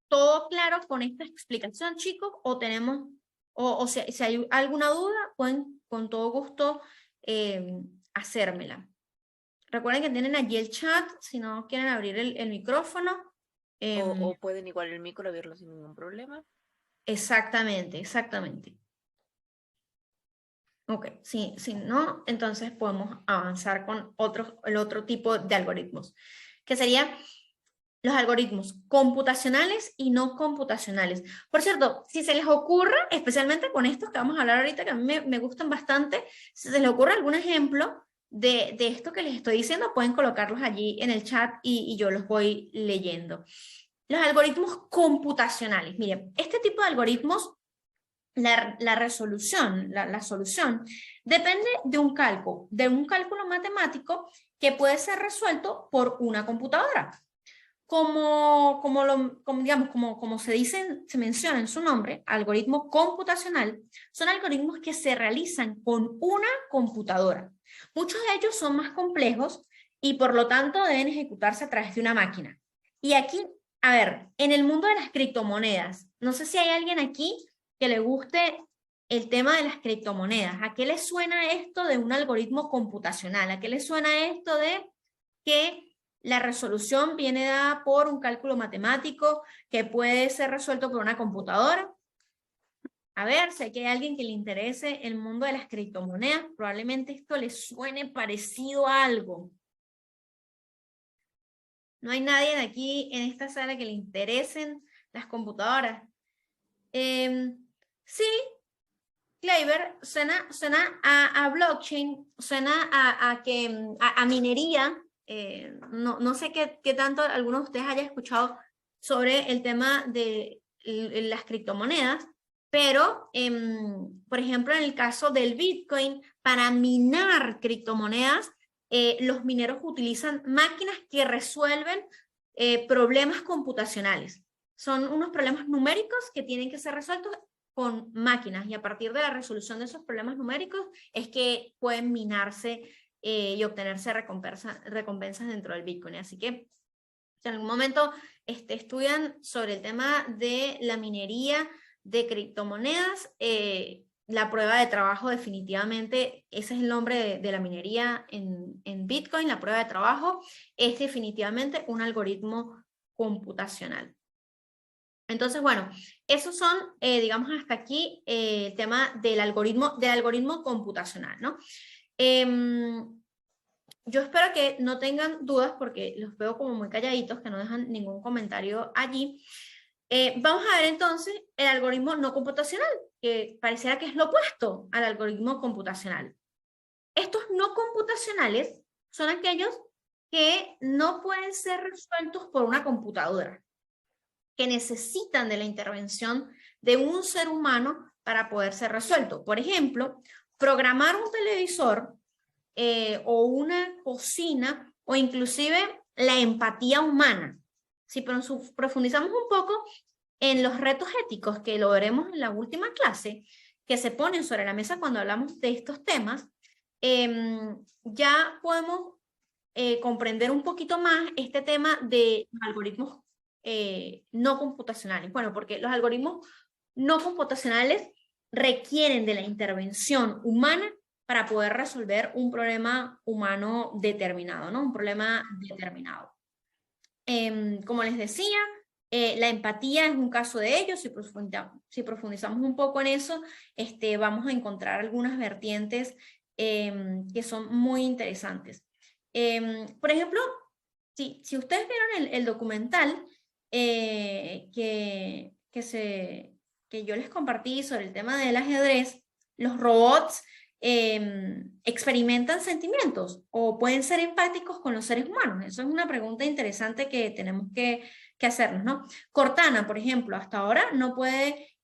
Speaker 2: ¿todo claro con esta explicación, chicos? ¿O tenemos, o si hay alguna duda, pueden con todo gusto hacérmela? Recuerden que tienen allí el chat, si no quieren abrir el micrófono.
Speaker 1: O pueden igual el micro abrirlo sin ningún problema.
Speaker 2: Exactamente, exactamente. Ok, si no, entonces podemos avanzar con el otro tipo de algoritmos, que sería los algoritmos computacionales y no computacionales. Por cierto, si se les ocurre, especialmente con estos que vamos a hablar ahorita, que a mí me gustan bastante, si se les ocurre algún ejemplo de esto que les estoy diciendo, pueden colocarlos allí en el chat y yo los voy leyendo. Los algoritmos computacionales. Miren, este tipo de algoritmos, la resolución, la solución, depende de un cálculo matemático que puede ser resuelto por una computadora. Como se dice, se menciona en su nombre, algoritmo computacional, son algoritmos que se realizan con una computadora. Muchos de ellos son más complejos y por lo tanto deben ejecutarse a través de una máquina. Y aquí, a ver, en el mundo de las criptomonedas, no sé si hay alguien aquí que le guste el tema de las criptomonedas. ¿A qué le suena esto de un algoritmo computacional? ¿A qué le suena esto de que la resolución viene dada por un cálculo matemático que puede ser resuelto por una computadora? A ver, si hay alguien que le interese el mundo de las criptomonedas, probablemente esto le suene parecido a algo. No hay nadie de aquí en esta sala que le interesen las computadoras. Sí, Kleiber, suena a blockchain, suena a minería. No sé qué tanto algunos de ustedes hayan escuchado sobre el tema de las criptomonedas, pero, por ejemplo, en el caso del Bitcoin, para minar criptomonedas, los mineros utilizan máquinas que resuelven problemas computacionales. Son unos problemas numéricos que tienen que ser resueltos con máquinas, y a partir de la resolución de esos problemas numéricos es que pueden minarse y obtenerse recompensas dentro del Bitcoin. Así que si en algún momento estudian sobre el tema de la minería de criptomonedas, la prueba de trabajo definitivamente, ese es el nombre de la minería en Bitcoin, la prueba de trabajo es definitivamente un algoritmo computacional. Entonces, bueno, esos son, digamos, hasta aquí el tema del algoritmo computacional, ¿no? Yo espero que no tengan dudas porque los veo como muy calladitos, que no dejan ningún comentario allí. Vamos a ver entonces el algoritmo no computacional, que pareciera que es lo opuesto al algoritmo computacional. Estos no computacionales son aquellos que no pueden ser resueltos por una computadora, que necesitan de la intervención de un ser humano para poder ser resuelto. Por ejemplo, programar un televisor o una cocina, o inclusive la empatía humana. Si profundizamos un poco en los retos éticos, que lo veremos en la última clase, que se ponen sobre la mesa cuando hablamos de estos temas, ya podemos comprender un poquito más este tema de algoritmos no computacionales. Bueno, porque los algoritmos no computacionales requieren de la intervención humana para poder resolver un problema humano determinado, ¿no? Un problema determinado. Como les decía, la empatía es un caso de ello. Si profundizamos un poco en eso, vamos a encontrar algunas vertientes que son muy interesantes. Por ejemplo, si ustedes vieron el documental que yo les compartí sobre el tema del ajedrez, los robots experimentan sentimientos o pueden ser empáticos con los seres humanos. Eso es una pregunta interesante que tenemos que hacernos, ¿no? Cortana, por ejemplo, hasta ahora no puede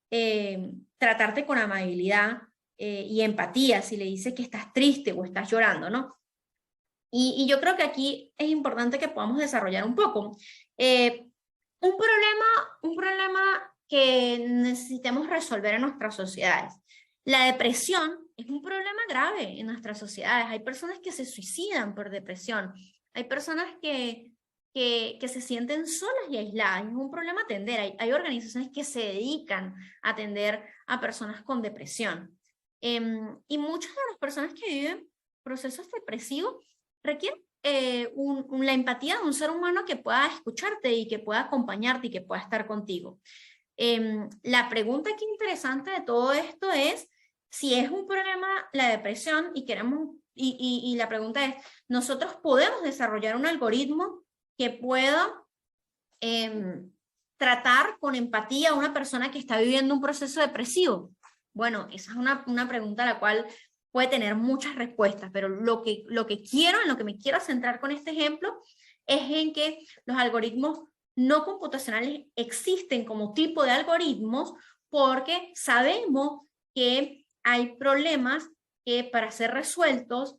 Speaker 2: tratarte con amabilidad y empatía si le dices que estás triste o estás llorando, ¿no? Y yo creo que aquí es importante que podamos desarrollar un poco. Un problema que necesitemos resolver en nuestras sociedades. La depresión es un problema grave en nuestras sociedades. Hay personas que se suicidan por depresión. Hay personas que se sienten solas y aisladas. Es un problema atender. Hay organizaciones que se dedican a atender a personas con depresión. Y muchas de las personas que viven procesos depresivos requieren la empatía de un ser humano que pueda escucharte y que pueda acompañarte y que pueda estar contigo. La pregunta aquí interesante de todo esto es si es un problema la depresión y la pregunta es, ¿nosotros podemos desarrollar un algoritmo que pueda tratar con empatía a una persona que está viviendo un proceso depresivo? Bueno, esa es una pregunta a la cual puede tener muchas respuestas, pero en lo que me quiero centrar con este ejemplo es en que los algoritmos no computacionales existen como tipo de algoritmos porque sabemos que hay problemas que para ser resueltos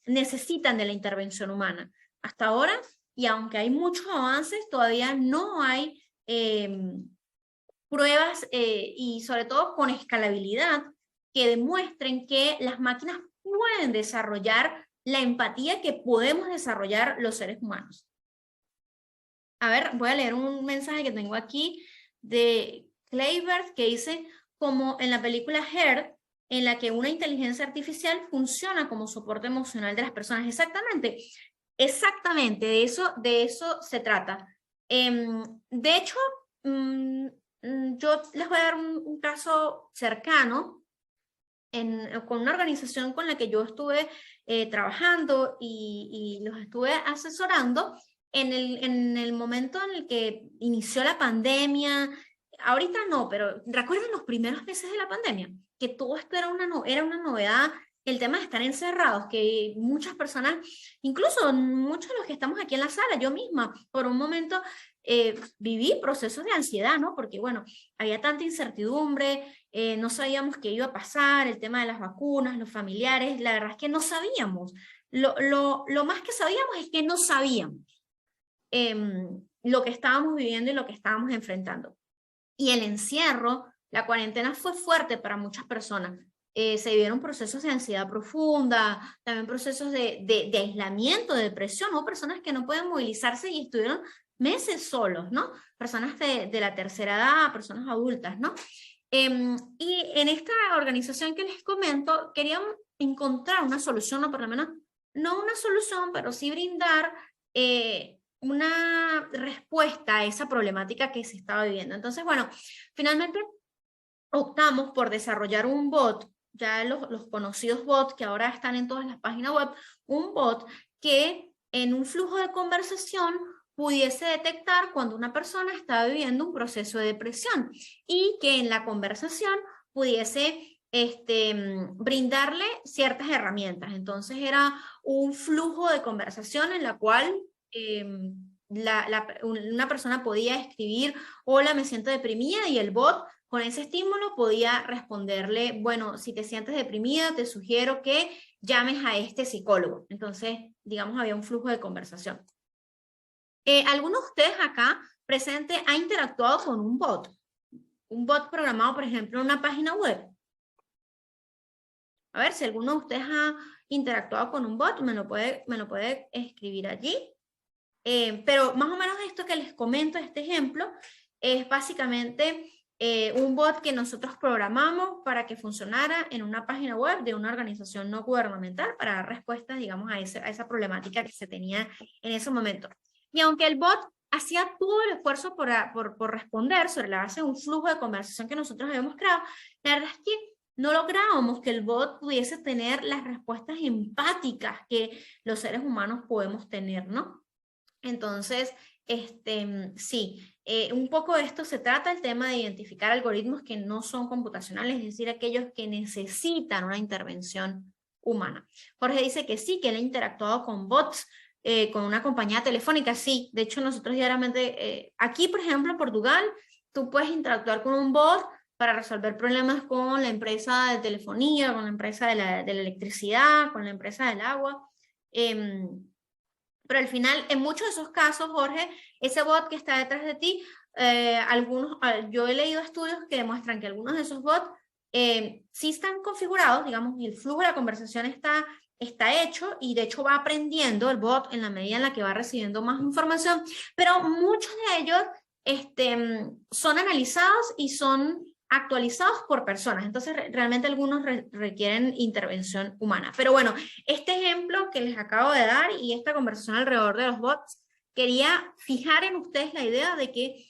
Speaker 2: necesitan de la intervención humana. Hasta ahora, y aunque hay muchos avances, todavía no hay pruebas y sobre todo con escalabilidad que demuestren que las máquinas pueden desarrollar la empatía que podemos desarrollar los seres humanos. A ver, voy a leer un mensaje que tengo aquí de Kleiber que dice, como en la película Her, en la que una inteligencia artificial funciona como soporte emocional de las personas. Exactamente, de eso se trata. De hecho, yo les voy a dar un caso cercano con una organización con la que yo estuve trabajando y los estuve asesorando en el momento en el que inició la pandemia. ahorita no, pero recuerden los primeros meses de la pandemia, que todo esto era era una novedad, el tema de estar encerrados, que muchas personas, incluso muchos de los que estamos aquí en la sala, yo misma, por un momento viví procesos de ansiedad, ¿no? Porque bueno, había tanta incertidumbre, no sabíamos qué iba a pasar, el tema de las vacunas, los familiares, la verdad es que no sabíamos. Lo más que sabíamos es que no sabíamos lo que estábamos viviendo y lo que estábamos enfrentando. Y el encierro, la cuarentena fue fuerte para muchas personas. Se vivieron procesos de ansiedad profunda, también procesos de aislamiento, de depresión, hubo personas que no pueden movilizarse y estuvieron meses solos, ¿no? Personas de la tercera edad, personas adultas, ¿no? Y en esta organización que les comento, querían encontrar una solución, o por lo menos, no una solución, pero sí brindar una respuesta a esa problemática que se estaba viviendo. Entonces, bueno, finalmente optamos por desarrollar un bot, ya los conocidos bots que ahora están en todas las páginas web, un bot que en un flujo de conversación pudiese detectar cuando una persona estaba viviendo un proceso de depresión y que en la conversación pudiese brindarle ciertas herramientas. Entonces era un flujo de conversación en la cual una persona podía escribir: hola, me siento deprimida, y el bot con ese estímulo podía responderle: bueno, si te sientes deprimida, te sugiero que llames a este psicólogo. Entonces, digamos, había un flujo de conversación. ¿Alguno de ustedes acá presente ha interactuado con un bot? Un bot programado, por ejemplo, en una página web. A ver, si alguno de ustedes ha interactuado con un bot, me lo puede escribir allí. Pero más o menos esto que les comento, este ejemplo, es básicamente un bot que nosotros programamos para que funcionara en una página web de una organización no gubernamental para dar respuestas, digamos, a esa problemática que se tenía en ese momento. Y aunque el bot hacía todo el esfuerzo por responder sobre la base de un flujo de conversación que nosotros habíamos creado, la verdad es que no lográbamos que el bot pudiese tener las respuestas empáticas que los seres humanos podemos tener, ¿no? Entonces, sí, un poco de esto se trata, el tema de identificar algoritmos que no son computacionales, es decir, aquellos que necesitan una intervención humana. Jorge dice que sí, que él ha interactuado con bots, con una compañía telefónica, sí. De hecho, nosotros diariamente, aquí, por ejemplo, en Portugal, tú puedes interactuar con un bot para resolver problemas con la empresa de telefonía, con la empresa de la electricidad, con la empresa del agua. Pero al final, en muchos de esos casos, Jorge, ese bot que está detrás de ti, yo he leído estudios que demuestran que algunos de esos bots sí están configurados, digamos, y el flujo de la conversación está hecho, y de hecho va aprendiendo el bot en la medida en la que va recibiendo más información, pero muchos de ellos son analizados y son actualizados por personas. Entonces realmente algunos requieren intervención humana. Pero bueno, este ejemplo que les acabo de dar y esta conversación alrededor de los bots, quería fijar en ustedes la idea de que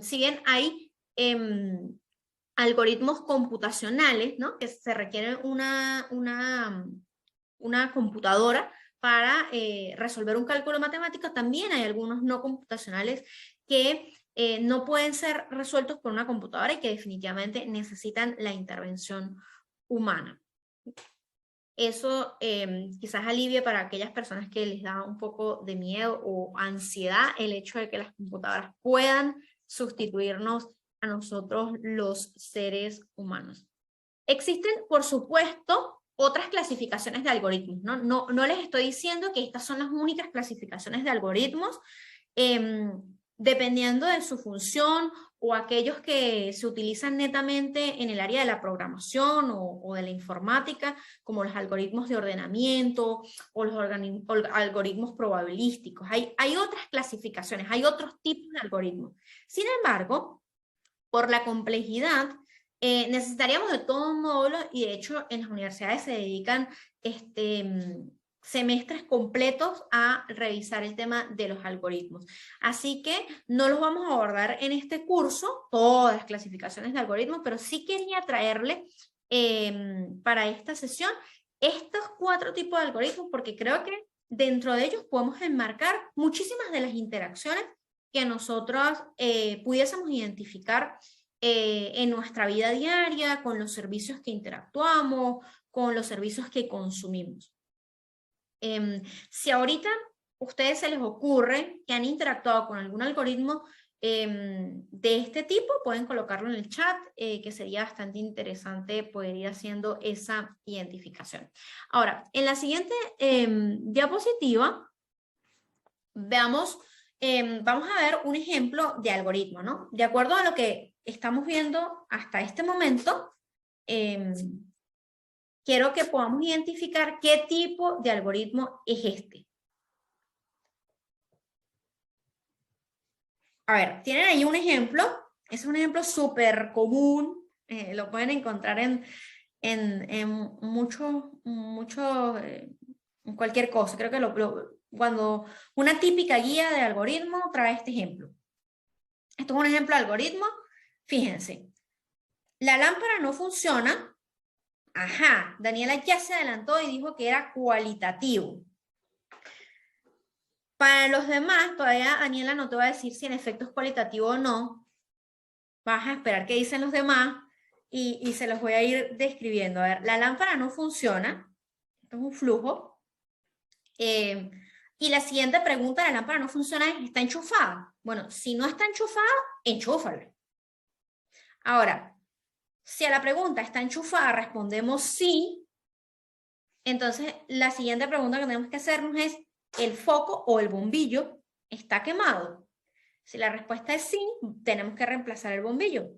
Speaker 2: si bien hay algoritmos computacionales, ¿no?, que se requiere una computadora para resolver un cálculo matemático, también hay algunos no computacionales que no pueden ser resueltos por una computadora y que definitivamente necesitan la intervención humana. Eso quizás alivie para aquellas personas que les da un poco de miedo o ansiedad el hecho de que las computadoras puedan sustituirnos a nosotros los seres humanos. Existen, por supuesto, otras clasificaciones de algoritmos, ¿no? No les estoy diciendo que estas son las únicas clasificaciones de algoritmos. Dependiendo de su función, o aquellos que se utilizan netamente en el área de la programación o de la informática, como los algoritmos de ordenamiento o los algoritmos probabilísticos. Hay otras clasificaciones, hay otros tipos de algoritmos. Sin embargo, por la complejidad, necesitaríamos de todo un módulo, y de hecho en las universidades se dedican semestres completos a revisar el tema de los algoritmos. Así que no los vamos a abordar en este curso, todas las clasificaciones de algoritmos, pero sí quería traerle para esta sesión estos 4 tipos de algoritmos, porque creo que dentro de ellos podemos enmarcar muchísimas de las interacciones que nosotros pudiésemos identificar en nuestra vida diaria, con los servicios que interactuamos, con los servicios que consumimos. Si ahorita a ustedes se les ocurre que han interactuado con algún algoritmo de este tipo, pueden colocarlo en el chat, que sería bastante interesante poder ir haciendo esa identificación. Ahora, en la siguiente diapositiva, veamos, vamos a ver un ejemplo de algoritmo, ¿no? De acuerdo a lo que estamos viendo hasta este momento, quiero que podamos identificar qué tipo de algoritmo es este. A ver, tienen ahí un ejemplo, es un ejemplo súper común, lo pueden encontrar en en cualquier cosa. Creo que cuando una típica guía de algoritmo trae este ejemplo. Esto es un ejemplo de algoritmo. Fíjense, la lámpara no funciona. Ajá, Daniela ya se adelantó y dijo que era cualitativo. Para los demás, todavía Daniela no te va a decir si en efecto es cualitativo o no. Vas a esperar qué dicen los demás y se los voy a ir describiendo. A ver, la lámpara no funciona. Esto es un flujo. Y la siguiente pregunta, la lámpara no funciona, ¿está enchufada? Bueno, si no está enchufada, enchúfala. Ahora, si a la pregunta ¿está enchufada? Respondemos sí. Entonces, la siguiente pregunta que tenemos que hacernos es, ¿el foco o el bombillo está quemado? Si la respuesta es sí, tenemos que reemplazar el bombillo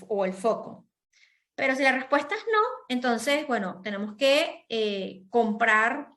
Speaker 2: o el foco. Pero si la respuesta es no, entonces, bueno, tenemos que comprar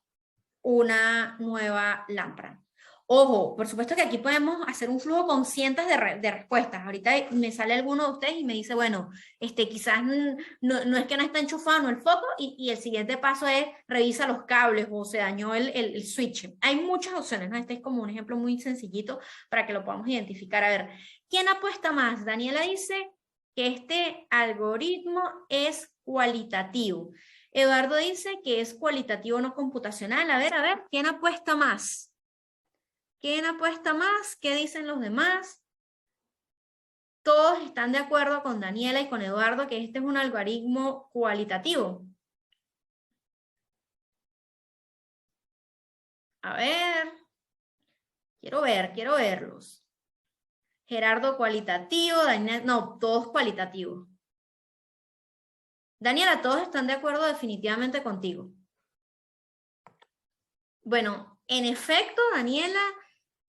Speaker 2: una nueva lámpara. Ojo, por supuesto que aquí podemos hacer un flujo con cientos de respuestas. Ahorita me sale alguno de ustedes y me dice, bueno, quizás no es que no está enchufado, no el foco, y el siguiente paso es revisa los cables o se dañó el switch. Hay muchas opciones, ¿no? Este es como un ejemplo muy sencillito para que lo podamos identificar. A ver, ¿quién apuesta más? Daniela dice que este algoritmo es cualitativo. Eduardo dice que es cualitativo no computacional. A ver, ¿quién apuesta más? ¿Quién apuesta más? ¿Qué dicen los demás? Todos están de acuerdo con Daniela y con Eduardo que este es un algoritmo cualitativo. A ver. Quiero verlos. Gerardo cualitativo, Daniela, no, todos cualitativos. Daniela, todos están de acuerdo definitivamente contigo. Bueno, en efecto, Daniela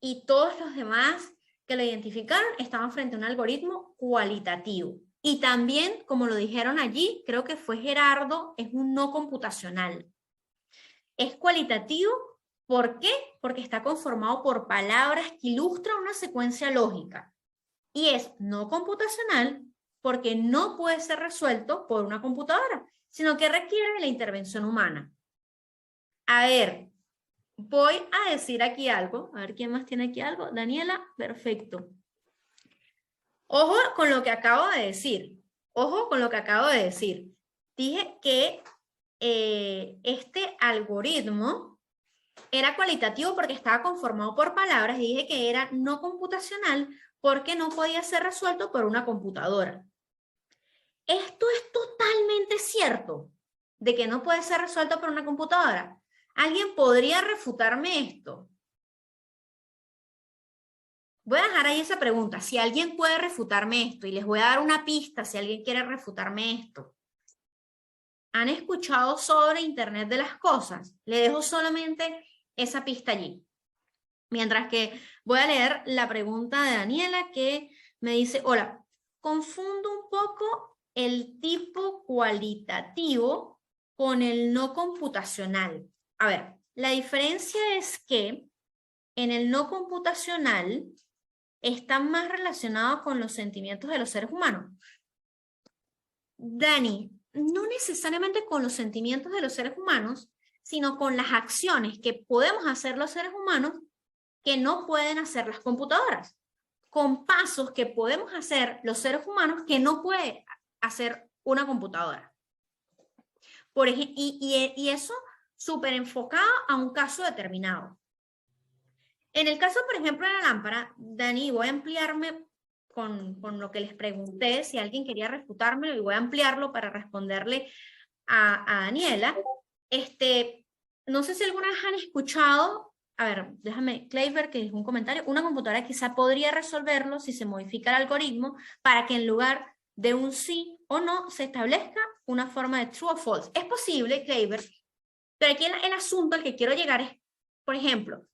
Speaker 2: y todos los demás que lo identificaron estaban frente a un algoritmo cualitativo. Y también, como lo dijeron allí, creo que fue Gerardo, es un no computacional. Es cualitativo, ¿por qué? Porque está conformado por palabras que ilustran una secuencia lógica. Y es no computacional porque no puede ser resuelto por una computadora, sino que requiere de la intervención humana. A ver, voy a decir aquí algo. A ver, ¿quién más tiene aquí algo? Daniela, perfecto. Ojo con lo que acabo de decir. Ojo con lo que acabo de decir. Dije que este algoritmo era cualitativo porque estaba conformado por palabras y dije que era no computacional porque no podía ser resuelto por una computadora. Esto es totalmente cierto, de que no puede ser resuelto por una computadora. ¿Alguien podría refutarme esto? Voy a dejar ahí esa pregunta. Si alguien puede refutarme esto, y les voy a dar una pista si alguien quiere refutarme esto. ¿Han escuchado sobre Internet de las cosas? Le dejo solamente esa pista allí. Mientras que voy a leer la pregunta de Daniela que me dice, hola, confundo un poco el tipo cualitativo con el no computacional. A ver, la diferencia es que en el no computacional está más relacionado con los sentimientos de los seres humanos. Dani, no necesariamente con los sentimientos de los seres humanos, sino con las acciones que podemos hacer los seres humanos que no pueden hacer las computadoras, con pasos que podemos hacer los seres humanos que no puede hacer una computadora. Por ejemplo, y eso súper enfocado a un caso determinado. En el caso, por ejemplo, de la lámpara, Dani, voy a ampliarme con lo que les pregunté, si alguien quería refutármelo, y voy a ampliarlo para responderle a Daniela. No sé si alguna vez han escuchado, a ver, déjame, Kleiber, que es un comentario, una computadora quizá podría resolverlo si se modifica el algoritmo para que en lugar de un sí o no se establezca una forma de true o false. Es posible, Kleiber, pero aquí el asunto al que quiero llegar es, por ejemplo,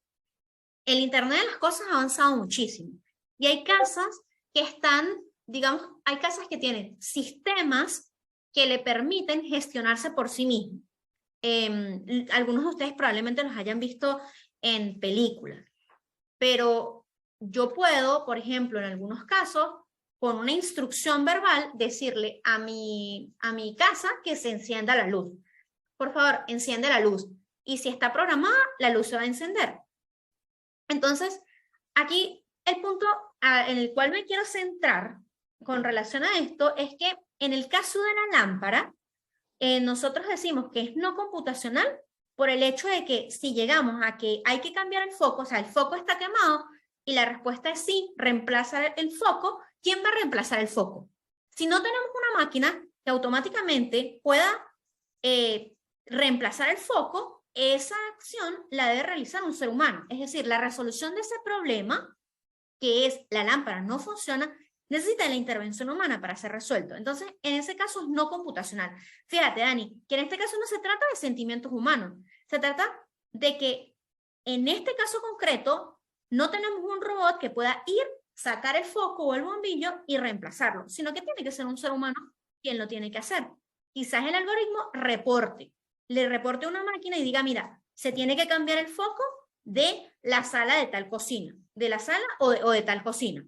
Speaker 2: el Internet de las cosas ha avanzado muchísimo y hay casas que están, digamos, hay casas que tienen sistemas que le permiten gestionarse por sí mismos. Algunos de ustedes probablemente los hayan visto en películas, pero yo puedo, por ejemplo, en algunos casos, con una instrucción verbal, decirle a mi casa que se encienda la luz. Por favor, enciende la luz. Y si está programada, la luz se va a encender. Entonces, aquí el punto en el cual me quiero centrar con relación a esto es que en el caso de la lámpara, nosotros decimos que es no computacional por el hecho de que si llegamos a que hay que cambiar el foco, o sea, el foco está quemado y la respuesta es sí, reemplaza el foco, ¿quién va a reemplazar el foco? Si no tenemos una máquina que automáticamente pueda reemplazar el foco, esa acción la debe realizar un ser humano. Es decir, la resolución de ese problema, que es la lámpara no funciona, necesita la intervención humana para ser resuelto. Entonces, en ese caso es no computacional. Fíjate, Dani, que en este caso no se trata de sentimientos humanos. Se trata de que en este caso concreto no tenemos un robot que pueda ir, sacar el foco o el bombillo y reemplazarlo, sino que tiene que ser un ser humano quien lo tiene que hacer. Quizás el algoritmo le reporte a una máquina y diga, mira, se tiene que cambiar el foco de la sala de tal cocina, de la sala o de tal cocina.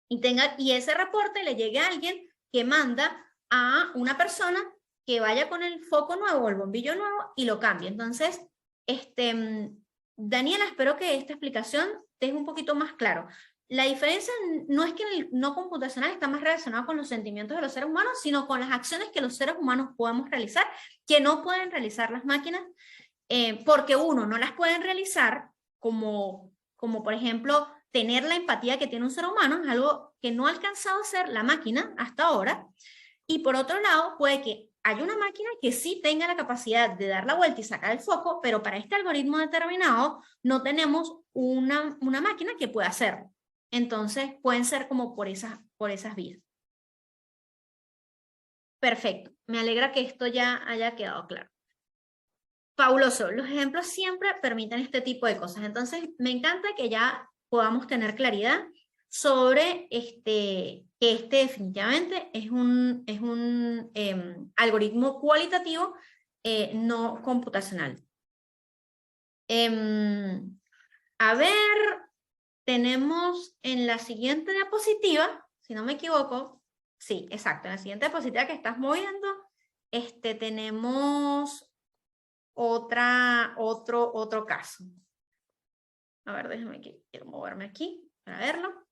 Speaker 2: Y ese reporte le llegue a alguien que manda a una persona que vaya con el foco nuevo o el bombillo nuevo y lo cambie. Entonces, Daniela, espero que esta explicación te es un poquito más claro. La diferencia no es que el no computacional está más relacionado con los sentimientos de los seres humanos, sino con las acciones que los seres humanos podemos realizar, que no pueden realizar las máquinas, porque uno, no las pueden realizar como por ejemplo, tener la empatía que tiene un ser humano, es algo que no ha alcanzado a hacer la máquina hasta ahora, y por otro lado, puede que haya una máquina que sí tenga la capacidad de dar la vuelta y sacar el foco, pero para este algoritmo determinado no tenemos una máquina que pueda hacerlo. Entonces, pueden ser como por esas vías. Perfecto, me alegra que esto ya haya quedado claro. Fabuloso, los ejemplos siempre permiten este tipo de cosas. Entonces, me encanta que ya podamos tener claridad sobre que definitivamente es un algoritmo cualitativo no computacional. A ver, tenemos en la siguiente diapositiva, si no me equivoco, sí, exacto, en la siguiente diapositiva que estás moviendo, tenemos otro caso. A ver, déjame que quiero moverme aquí para verlo.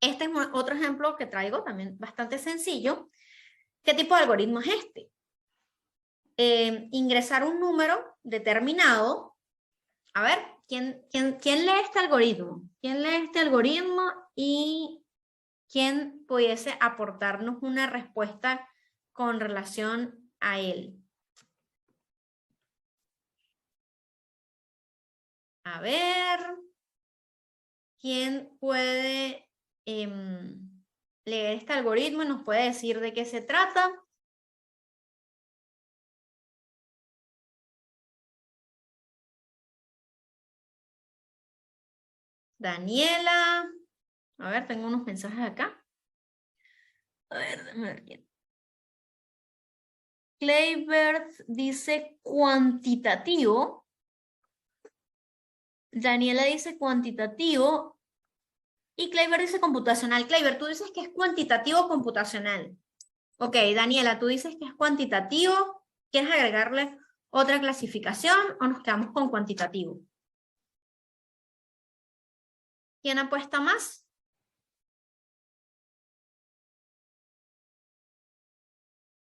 Speaker 2: Este es otro ejemplo que traigo, también bastante sencillo. ¿Qué tipo de algoritmo es este? Ingresar un número determinado. A ver, ¿quién lee este algoritmo? ¿Quién lee este algoritmo y quién pudiese aportarnos una respuesta con relación a él? A ver, ¿quién puede leer este algoritmo y nos puede decir de qué se trata? Daniela. A ver, tengo unos mensajes acá. A ver, déjame ver quién. Kleibert dice cuantitativo. Daniela dice cuantitativo. Y Kleiber dice computacional. Kleiber, tú dices que es cuantitativo o computacional. Ok, Daniela, tú dices que es cuantitativo. ¿Quieres agregarle otra clasificación o nos quedamos con cuantitativo? ¿Quién apuesta más?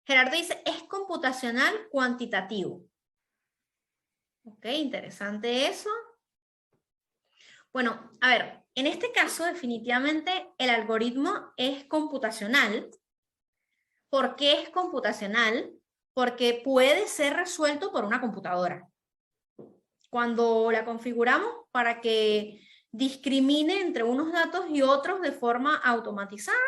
Speaker 2: Gerardo dice, es computacional cuantitativo. Ok, interesante eso. Bueno, a ver, en este caso definitivamente el algoritmo es computacional. ¿Por qué es computacional? Porque puede ser resuelto por una computadora. Cuando la configuramos para que discrimine entre unos datos y otros de forma automatizada,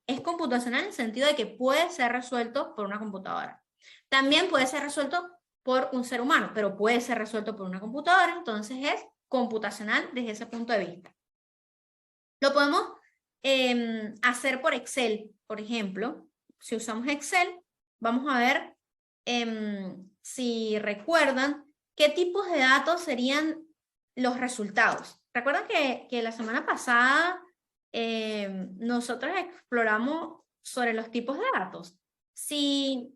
Speaker 2: es computacional en el sentido de que puede ser resuelto por una computadora. También puede ser resuelto por un ser humano, pero puede ser resuelto por una computadora, entonces es computacional desde ese punto de vista. Lo podemos hacer por Excel, por ejemplo. Si usamos Excel, vamos a ver si recuerdan qué tipos de datos serían los resultados. Recuerdan que la semana pasada nosotros exploramos sobre los tipos de datos. Si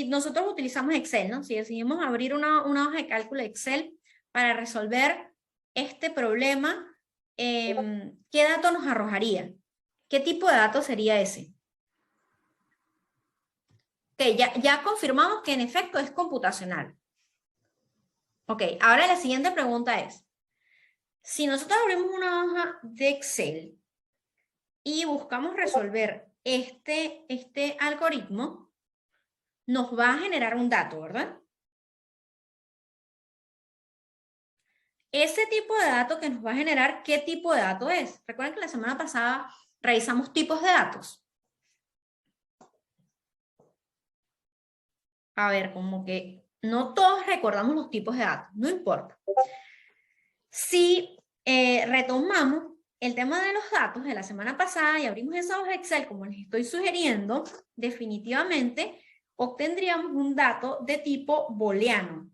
Speaker 2: nosotros utilizamos Excel, ¿no? Si decidimos abrir una hoja de cálculo Excel para resolver este problema, ¿qué dato nos arrojaría? ¿Qué tipo de dato sería ese? Ok, ya confirmamos que en efecto es computacional. Ok, ahora la siguiente pregunta es, si nosotros abrimos una hoja de Excel y buscamos resolver este algoritmo, nos va a generar un dato, ¿verdad? Ese tipo de dato que nos va a generar, ¿qué tipo de dato es? Recuerden que la semana pasada revisamos tipos de datos. A ver, como que no todos recordamos los tipos de datos, no importa. Si retomamos el tema de los datos de la semana pasada y abrimos esa hoja de Excel como les estoy sugiriendo, definitivamente obtendríamos un dato de tipo booleano.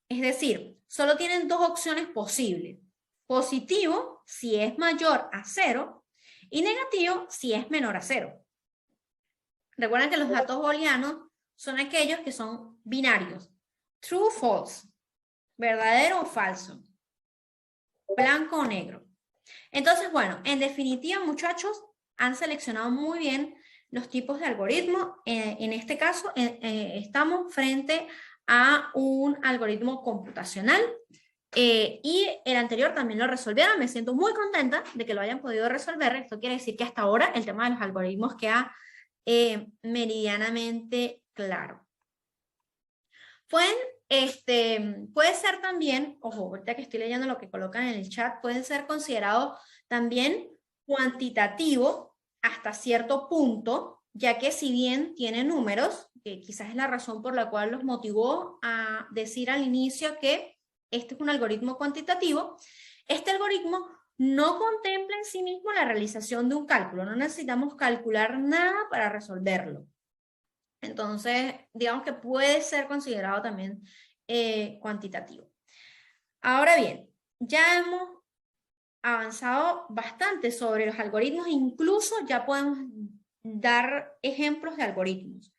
Speaker 2: Es decir, solo tienen dos opciones posibles. Positivo si es mayor a 0 y negativo si es menor a 0. Recuerden que los datos booleanos son aquellos que son binarios. True o false. Verdadero o falso. Blanco o negro. Entonces, bueno, en definitiva, muchachos, han seleccionado muy bien los tipos de algoritmo. En este caso, estamos frente a un algoritmo computacional y el anterior también lo resolvieron. Me siento muy contenta de que lo hayan podido resolver. Esto quiere decir que hasta ahora el tema de los algoritmos queda meridianamente claro. Puede ser también, ojo, ahorita que estoy leyendo lo que colocan en el chat, pueden ser considerados también cuantitativo hasta cierto punto, ya que si bien tiene números, que quizás es la razón por la cual los motivó a decir al inicio que este es un algoritmo cuantitativo, este algoritmo no contempla en sí mismo la realización de un cálculo, no necesitamos calcular nada para resolverlo. Entonces, digamos que puede ser considerado también cuantitativo. Ahora bien, ya hemos avanzado bastante sobre los algoritmos, incluso ya podemos dar ejemplos de algoritmos.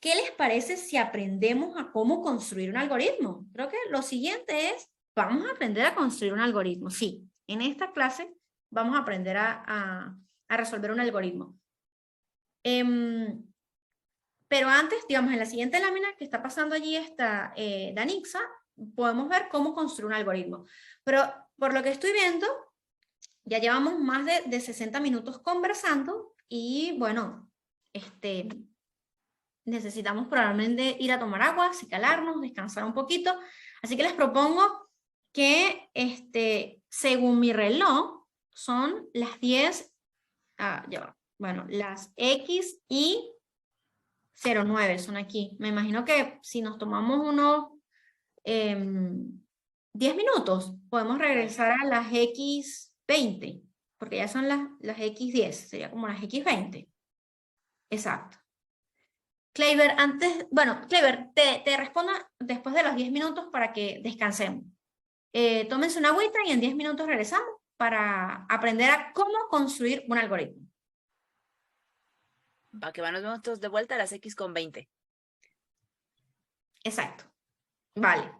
Speaker 2: ¿Qué les parece si aprendemos a cómo construir un algoritmo? Creo que lo siguiente es, vamos a aprender a construir un algoritmo. Sí, en esta clase vamos a aprender a resolver un algoritmo. Pero antes, digamos, en la siguiente lámina que está pasando allí está Danixa, podemos ver cómo construir un algoritmo. Pero por lo que estoy viendo, ya llevamos más de 60 minutos conversando y bueno, necesitamos probablemente ir a tomar agua, acicalarnos, descansar un poquito. Así que les propongo que según mi reloj son las 10, bueno, las X y 09 son aquí. Me imagino que si nos tomamos unos 10 minutos, podemos regresar a las X20, porque ya son las X10, sería como las X20. Exacto. Kleiber, Kleiber, te respondo después de los 10 minutos para que descansemos. Tómense una agüita y en 10 minutos regresamos para aprender a cómo construir un algoritmo.
Speaker 1: Va, que nos vemos todos de vuelta a las X con 20.
Speaker 2: Exacto. Vale.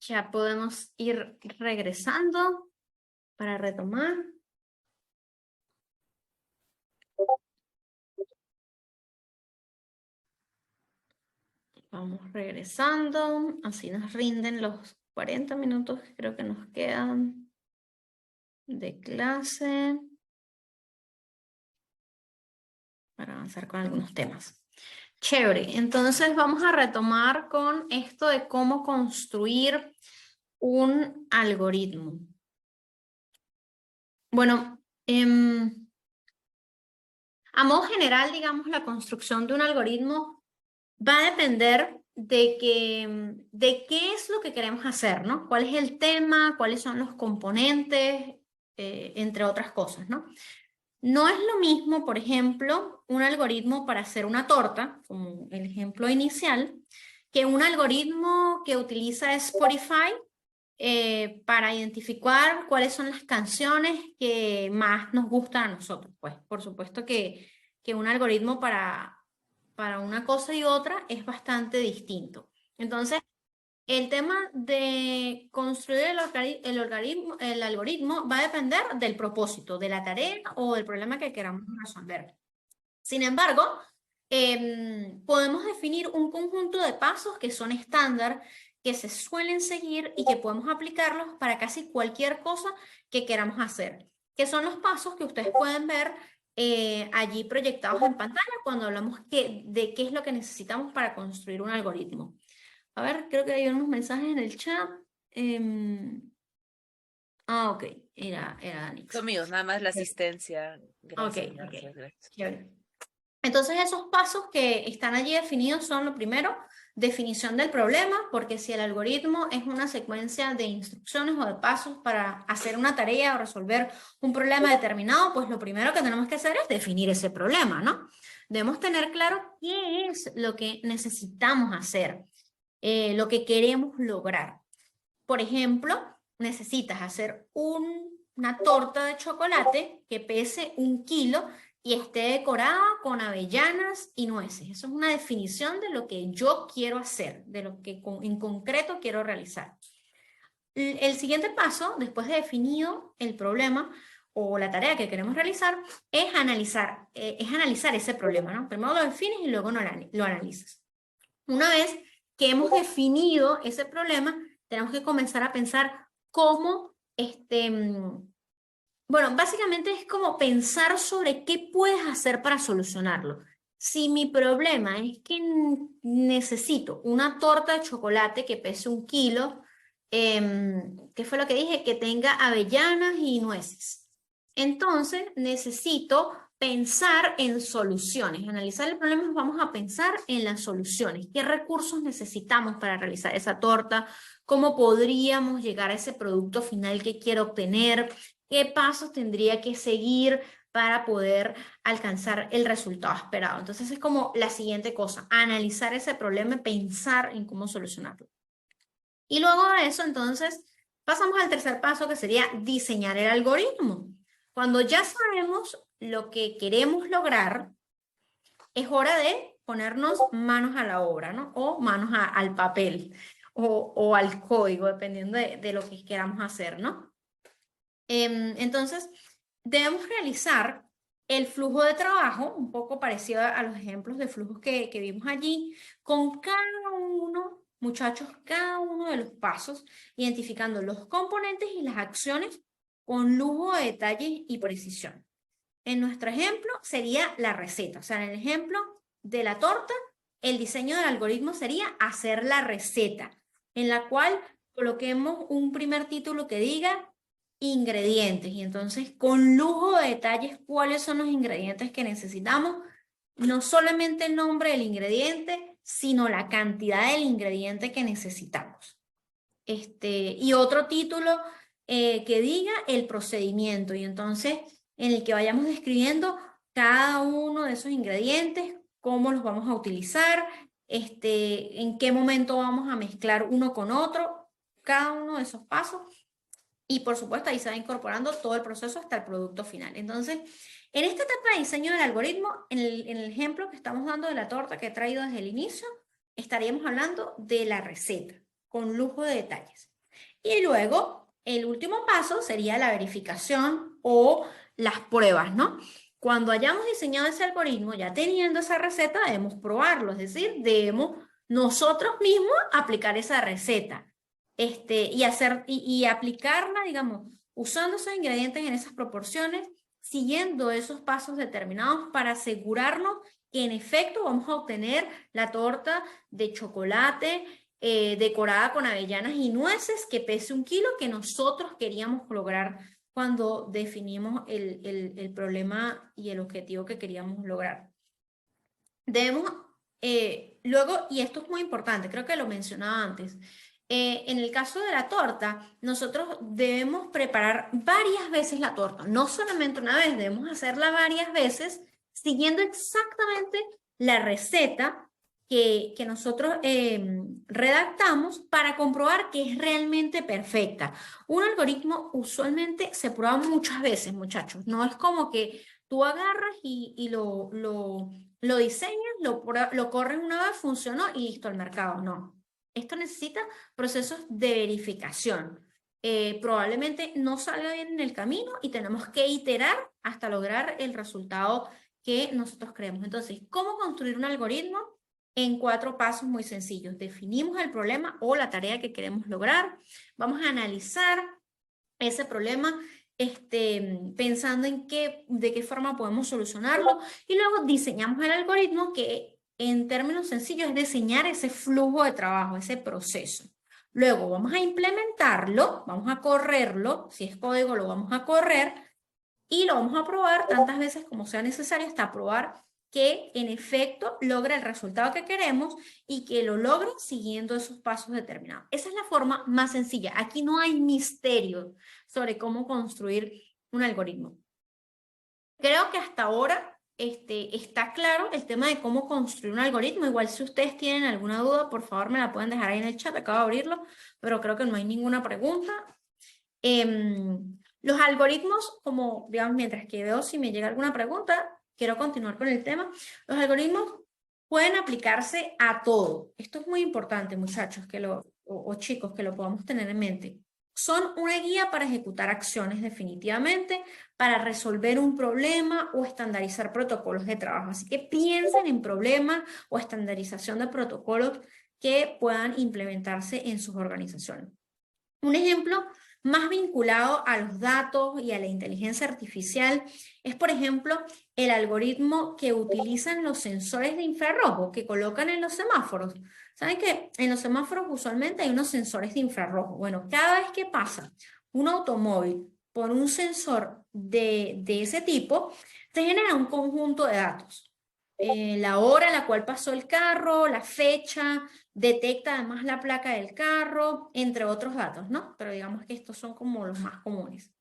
Speaker 2: Ya podemos ir regresando para retomar. Vamos regresando, así nos rinden los 40 minutos que creo que nos quedan de clase para avanzar con algunos temas. Chévere, entonces vamos a retomar con esto de cómo construir un algoritmo. Bueno, a modo general, digamos, la construcción de un algoritmo va a depender de qué es lo que queremos hacer, ¿no? ¿Cuál es el tema? ¿Cuáles son los componentes? Entre otras cosas, ¿no? No es lo mismo, por ejemplo, un algoritmo para hacer una torta, como el ejemplo inicial, que un algoritmo que utiliza Spotify para identificar cuáles son las canciones que más nos gustan a nosotros. Pues, por supuesto que un algoritmo para una cosa y otra es bastante distinto. Entonces, el tema de construir el algoritmo va a depender del propósito, de la tarea o del problema que queramos resolver. Sin embargo, podemos definir un conjunto de pasos que son estándar, que se suelen seguir y que podemos aplicarlos para casi cualquier cosa que queramos hacer, que son los pasos que ustedes pueden ver allí proyectados en pantalla cuando hablamos de qué es lo que necesitamos para construir un algoritmo. A ver, creo que hay unos mensajes en el chat. Ok, era Danix.
Speaker 1: Son míos, nada más la asistencia. Gracias,
Speaker 2: Ok,
Speaker 1: gracias, gracias.
Speaker 2: Chévere. Entonces esos pasos que están allí definidos son lo primero, definición del problema, porque si el algoritmo es una secuencia de instrucciones o de pasos para hacer una tarea o resolver un problema determinado, pues lo primero que tenemos que hacer es definir ese problema, ¿no? Debemos tener claro qué es lo que necesitamos hacer, lo que queremos lograr. Por ejemplo, necesitas hacer una torta de chocolate que pese 1 kilo y esté decorada con avellanas y nueces. Eso es una definición de lo que yo quiero hacer, de lo que en concreto quiero realizar. El siguiente paso, después de definido el problema o la tarea que queremos realizar, es analizar ese problema, ¿no? Primero lo defines y luego lo analizas. Una vez que hemos definido ese problema, tenemos que comenzar a pensar cómo, bueno, básicamente es como pensar sobre qué puedes hacer para solucionarlo. Si mi problema es que necesito una torta de chocolate que pese 1 kilo, ¿qué fue lo que dije? Que tenga avellanas y nueces. Entonces necesito pensar en soluciones. Analizar el problema, vamos a pensar en las soluciones. ¿Qué recursos necesitamos para realizar esa torta? ¿Cómo podríamos llegar a ese producto final que quiero obtener? ¿Qué pasos tendría que seguir para poder alcanzar el resultado esperado? Entonces es como la siguiente cosa, analizar ese problema y pensar en cómo solucionarlo. Y luego de eso, entonces, pasamos al tercer paso, que sería diseñar el algoritmo. Cuando ya sabemos lo que queremos lograr, es hora de ponernos manos a la obra, ¿no? O manos al papel o al código, dependiendo de lo que queramos hacer, ¿no? Entonces, debemos realizar el flujo de trabajo, un poco parecido a los ejemplos de flujos que vimos allí, con cada uno, muchachos, cada uno de los pasos, identificando los componentes y las acciones con lujo de detalle y precisión. En nuestro ejemplo sería la receta, o sea, en el ejemplo de la torta, el diseño del algoritmo sería hacer la receta, en la cual coloquemos un primer título que diga ingredientes, y entonces con lujo de detalles cuáles son los ingredientes que necesitamos, no solamente el nombre del ingrediente, sino la cantidad del ingrediente que necesitamos. Y otro título que diga el procedimiento, y entonces en el que vayamos describiendo cada uno de esos ingredientes, cómo los vamos a utilizar, en qué momento vamos a mezclar uno con otro, cada uno de esos pasos. Y por supuesto ahí se va incorporando todo el proceso hasta el producto final. Entonces, en esta etapa de diseño del algoritmo, en el ejemplo que estamos dando de la torta que he traído desde el inicio, estaríamos hablando de la receta, con lujo de detalles. Y luego, el último paso sería la verificación o las pruebas, ¿no? Cuando hayamos diseñado ese algoritmo, ya teniendo esa receta, debemos probarlo, es decir, debemos nosotros mismos aplicar esa receta y aplicarla, digamos, usando esos ingredientes en esas proporciones, siguiendo esos pasos determinados para asegurarnos que en efecto vamos a obtener la torta de chocolate decorada con avellanas y nueces que pese 1 kilo que nosotros queríamos lograr cuando definimos el problema y el objetivo que queríamos lograr. Debemos, luego, y esto es muy importante, creo que lo mencionaba antes, en el caso de la torta, nosotros debemos preparar varias veces la torta, no solamente una vez, debemos hacerla varias veces siguiendo exactamente la receta que nosotros redactamos para comprobar que es realmente perfecta. Un algoritmo usualmente se prueba muchas veces, muchachos, no es como que tú agarras y lo diseñas, lo corres una vez, funcionó y listo al mercado. No. Esto necesita procesos de verificación. Probablemente no salga bien en el camino y tenemos que iterar hasta lograr el resultado que nosotros creemos. Entonces, ¿cómo construir un algoritmo? En 4 pasos muy sencillos. Definimos el problema o la tarea que queremos lograr. Vamos a analizar ese problema pensando en de qué forma podemos solucionarlo y luego diseñamos el algoritmo que en términos sencillos es diseñar ese flujo de trabajo, ese proceso. Luego vamos a implementarlo, vamos a correrlo, si es código lo vamos a correr y lo vamos a probar tantas veces como sea necesario hasta probar que en efecto logra el resultado que queremos y que lo logre siguiendo esos pasos determinados. Esa es la forma más sencilla. Aquí no hay misterio sobre cómo construir un algoritmo. Creo que hasta ahora está claro el tema de cómo construir un algoritmo. Igual si ustedes tienen alguna duda, por favor me la pueden dejar ahí en el chat. Acabo de abrirlo, pero creo que no hay ninguna pregunta. Los algoritmos, como digamos, mientras que veo si me llega alguna pregunta, quiero continuar con el tema. Los algoritmos pueden aplicarse a todo. Esto es muy importante, muchachos, o chicos, que lo podamos tener en mente. Son una guía para ejecutar acciones definitivamente, para resolver un problema o estandarizar protocolos de trabajo. Así que piensen en problemas o estandarización de protocolos que puedan implementarse en sus organizaciones. Un ejemplo más vinculado a los datos y a la inteligencia artificial es, por ejemplo, el algoritmo que utilizan los sensores de infrarrojo que colocan en los semáforos. ¿Saben que en los semáforos usualmente hay unos sensores de infrarrojo? Bueno, cada vez que pasa un automóvil por un sensor de ese tipo, se genera un conjunto de datos. La hora en la cual pasó el carro, la fecha, detecta además la placa del carro, entre otros datos, ¿no? Pero digamos que estos son como los más comunes.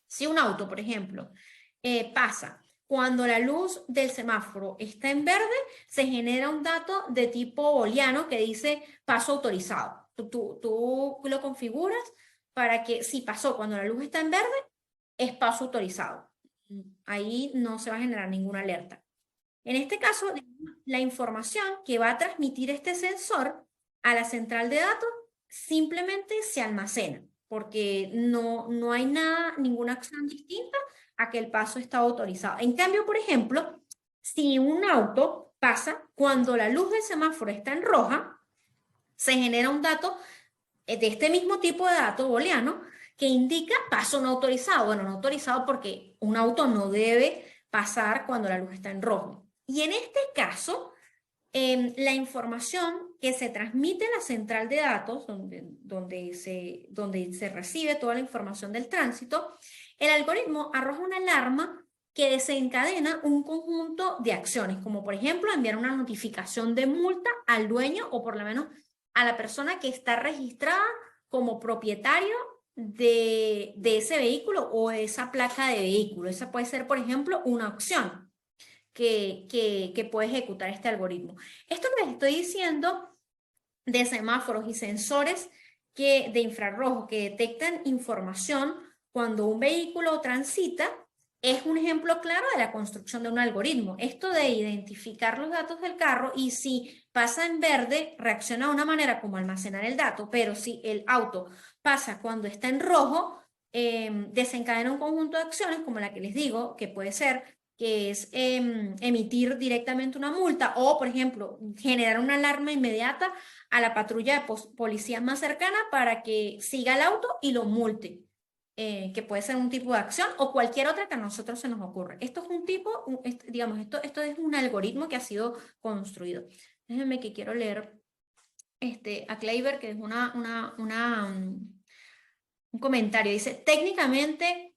Speaker 2: Si un auto, por ejemplo, pasa cuando la luz del semáforo está en verde, se genera un dato de tipo booleano que dice paso autorizado. Tú lo configuras para que si pasó cuando la luz está en verde, es paso autorizado. Ahí no se va a generar ninguna alerta. En este caso, la información que va a transmitir este sensor a la central de datos simplemente se almacena, porque no hay ninguna acción distinta a que el paso está autorizado. En cambio, por ejemplo, si un auto pasa cuando la luz del semáforo está en roja, se genera un dato de este mismo tipo de dato booleano que indica paso no autorizado. Bueno, no autorizado porque un auto no debe pasar cuando la luz está en rojo. Y en este caso, la información que se transmite en la central de datos, donde se recibe toda la información del tránsito, el algoritmo arroja una alarma que desencadena un conjunto de acciones, como por ejemplo enviar una notificación de multa al dueño o por lo menos a la persona que está registrada como propietario de ese vehículo o de esa placa de vehículo. Esa puede ser, por ejemplo, una opción que puede ejecutar este algoritmo. Esto que les estoy diciendo de semáforos y sensores de infrarrojo que detectan información cuando un vehículo transita es un ejemplo claro de la construcción de un algoritmo. Esto de identificar los datos del carro y si pasa en verde, reacciona de una manera como almacenar el dato, pero si el auto pasa cuando está en rojo, desencadena un conjunto de acciones como la que les digo, que puede ser que es emitir directamente una multa o, por ejemplo, generar una alarma inmediata a la patrulla de policía más cercana para que siga el auto y lo multe, que puede ser un tipo de acción o cualquier otra que a nosotros se nos ocurra. Esto es un tipo, digamos, esto es un algoritmo que ha sido construido. Déjenme que quiero leer a Kleiber, que es un comentario. Dice, técnicamente,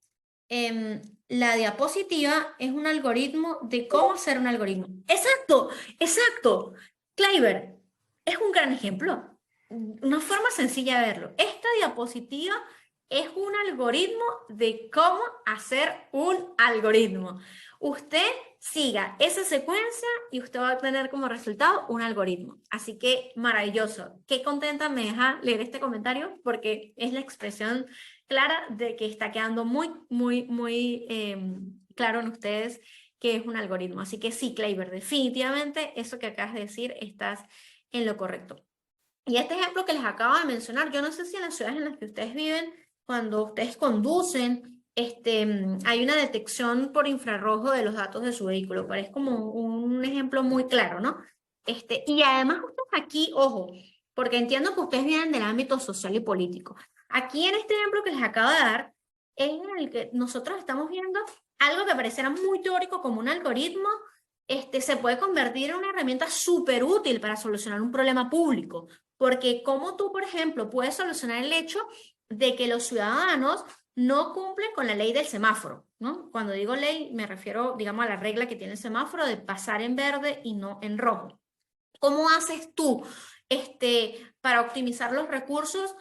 Speaker 2: la diapositiva es un algoritmo de cómo hacer un algoritmo. Exacto, exacto. Kleiber, es un gran ejemplo. Una forma sencilla de verlo. Esta diapositiva es un algoritmo de cómo hacer un algoritmo. Usted siga esa secuencia y usted va a obtener como resultado un algoritmo. Así que maravilloso. Qué contenta me deja leer este comentario porque es la expresión clara de que está quedando muy claro en ustedes que es un algoritmo. Así que sí, Kleiber, definitivamente eso que acabas de decir estás en lo correcto. Y este ejemplo que les acabo de mencionar, yo no sé si en las ciudades en las que ustedes viven, cuando ustedes conducen, hay una detección por infrarrojo de los datos de su vehículo, pero es como un ejemplo muy claro, ¿no? Y además ustedes aquí, ojo, porque entiendo que ustedes vienen del ámbito social y político. Aquí en este ejemplo que les acabo de dar, es en el que nosotros estamos viendo algo que pareciera muy teórico como un algoritmo, se puede convertir en una herramienta súper útil para solucionar un problema público. Porque como tú, por ejemplo, puedes solucionar el hecho de que los ciudadanos no cumplen con la ley del semáforo, ¿no? Cuando digo ley, me refiero, digamos, a la regla que tiene el semáforo de pasar en verde y no en rojo. ¿Cómo haces tú para optimizar los recursos?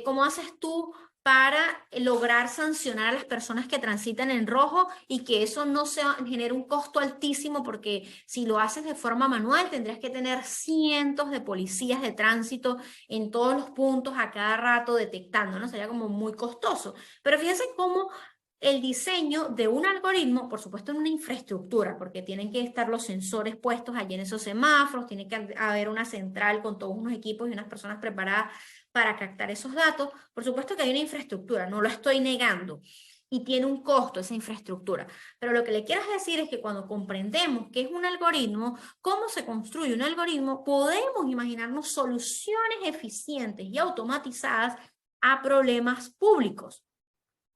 Speaker 2: ¿Cómo haces tú para lograr sancionar a las personas que transitan en rojo y que eso no genere un costo altísimo? Porque si lo haces de forma manual, tendrías que tener cientos de policías de tránsito en todos los puntos a cada rato detectando, ¿no? Sería como muy costoso. Pero fíjense cómo el diseño de un algoritmo, por supuesto en una infraestructura, porque tienen que estar los sensores puestos allí en esos semáforos, tiene que haber una central con todos unos equipos y unas personas preparadas para captar esos datos. Por supuesto que hay una infraestructura, no lo estoy negando, y tiene un costo esa infraestructura. Pero lo que le quiero decir es que cuando comprendemos qué es un algoritmo, cómo se construye un algoritmo, podemos imaginarnos soluciones eficientes y automatizadas a problemas públicos.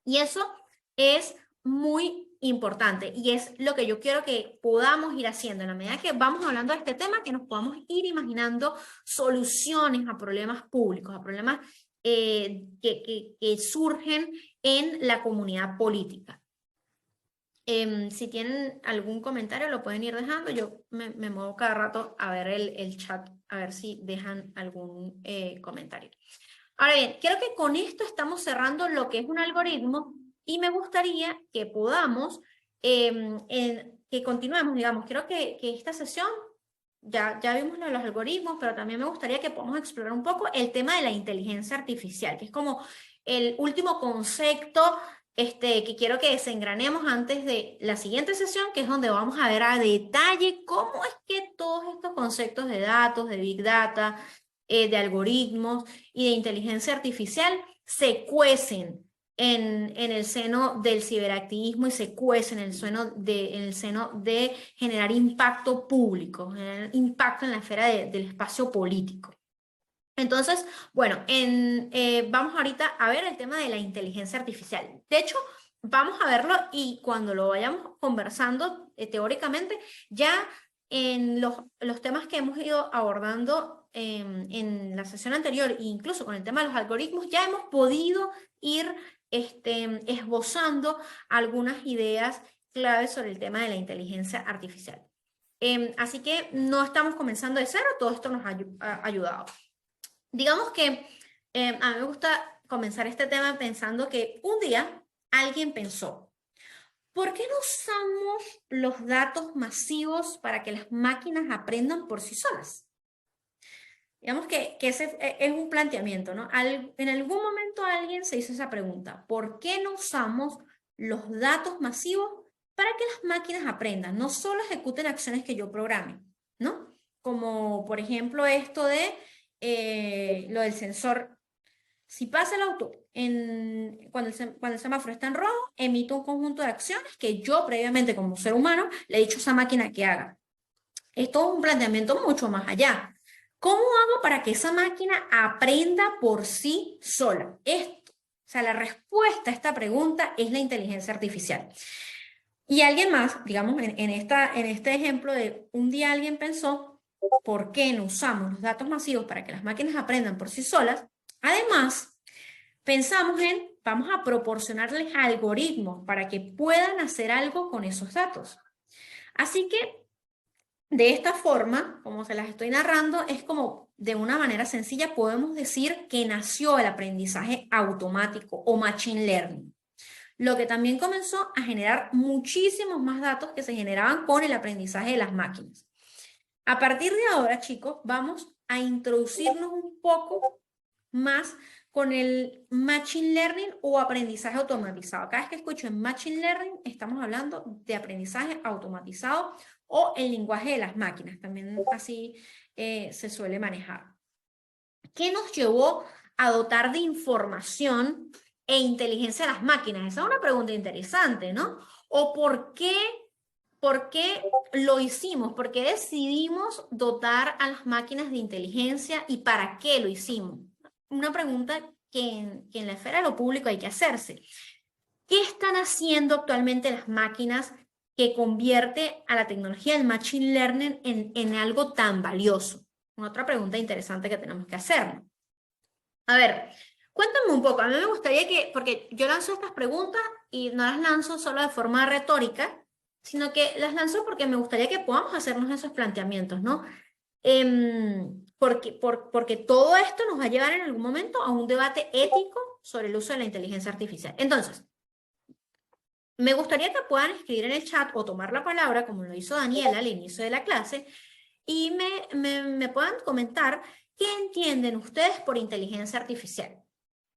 Speaker 2: Y eso es muy importante y es lo que yo quiero que podamos ir haciendo en la medida que vamos hablando de este tema, que nos podamos ir imaginando soluciones a problemas públicos, a problemas que surgen en la comunidad política. Si tienen algún comentario lo pueden ir dejando, yo me muevo cada rato a ver el chat, a ver si dejan algún comentario. Ahora bien, creo que con esto estamos cerrando lo que es un algoritmo y me gustaría que podamos, que continuemos, digamos, creo que esta sesión, ya vimos lo de los algoritmos, pero también me gustaría que podamos explorar un poco el tema de la inteligencia artificial, que es como el último concepto que quiero que desengranemos antes de la siguiente sesión, que es donde vamos a ver a detalle cómo es que todos estos conceptos de datos, de Big Data, de algoritmos y de inteligencia artificial se cuecen en el seno del ciberactivismo y se cuecen en el seno de generar impacto público, generar impacto en la esfera del espacio político. Entonces, bueno, vamos ahorita a ver el tema de la inteligencia artificial. De hecho, vamos a verlo y cuando lo vayamos conversando teóricamente, ya en los temas que hemos ido abordando en la sesión anterior e incluso con el tema de los algoritmos, ya hemos podido ir esbozando algunas ideas claves sobre el tema de la inteligencia artificial. Así que no estamos comenzando de cero, todo esto nos ha ayudado. Digamos que a mí me gusta comenzar este tema pensando que un día alguien pensó, ¿por qué no usamos los datos masivos para que las máquinas aprendan por sí solas? Digamos que ese es un planteamiento, ¿no? En algún momento alguien se hizo esa pregunta, ¿por qué no usamos los datos masivos para que las máquinas aprendan? No solo ejecuten acciones que yo programe, ¿no? como por ejemplo esto de lo del sensor. Si pasa el auto cuando el semáforo está en rojo, emite un conjunto de acciones que yo previamente como ser humano le he dicho a esa máquina que haga. Esto es un planteamiento mucho más allá. ¿Cómo hago para que esa máquina aprenda por sí sola? O sea, la respuesta a esta pregunta es la inteligencia artificial. Y alguien más, digamos, en este ejemplo de un día alguien pensó, ¿por qué no usamos los datos masivos para que las máquinas aprendan por sí solas? Además, pensamos vamos a proporcionarles algoritmos para que puedan hacer algo con esos datos. Así que, de esta forma, como se las estoy narrando, es como de una manera sencilla podemos decir que nació el aprendizaje automático o machine learning, lo que también comenzó a generar muchísimos más datos que se generaban con el aprendizaje de las máquinas. A partir de ahora, chicos, vamos a introducirnos un poco más con el machine learning o aprendizaje automatizado. Cada vez que escucho en machine learning, estamos hablando de aprendizaje automatizado o el lenguaje de las máquinas. También así se suele manejar. ¿Qué nos llevó a dotar de información e inteligencia a las máquinas? Esa es una pregunta interesante, ¿no? ¿O por qué lo hicimos? ¿Por qué decidimos dotar a las máquinas de inteligencia y para qué lo hicimos? Una pregunta que en la esfera de lo público hay que hacerse. ¿Qué están haciendo actualmente las máquinas que convierte a la tecnología del machine learning en algo tan valioso? Otra pregunta interesante que tenemos que hacernos. A ver, cuéntame un poco. A mí me gustaría porque yo lanzo estas preguntas y no las lanzo solo de forma retórica, sino que las lanzo porque me gustaría que podamos hacernos esos planteamientos, ¿no? Porque todo esto nos va a llevar en algún momento a un debate ético sobre el uso de la inteligencia artificial. Entonces, me gustaría que puedan escribir en el chat o tomar la palabra, como lo hizo Daniela al inicio de la clase, y me puedan comentar qué entienden ustedes por inteligencia artificial.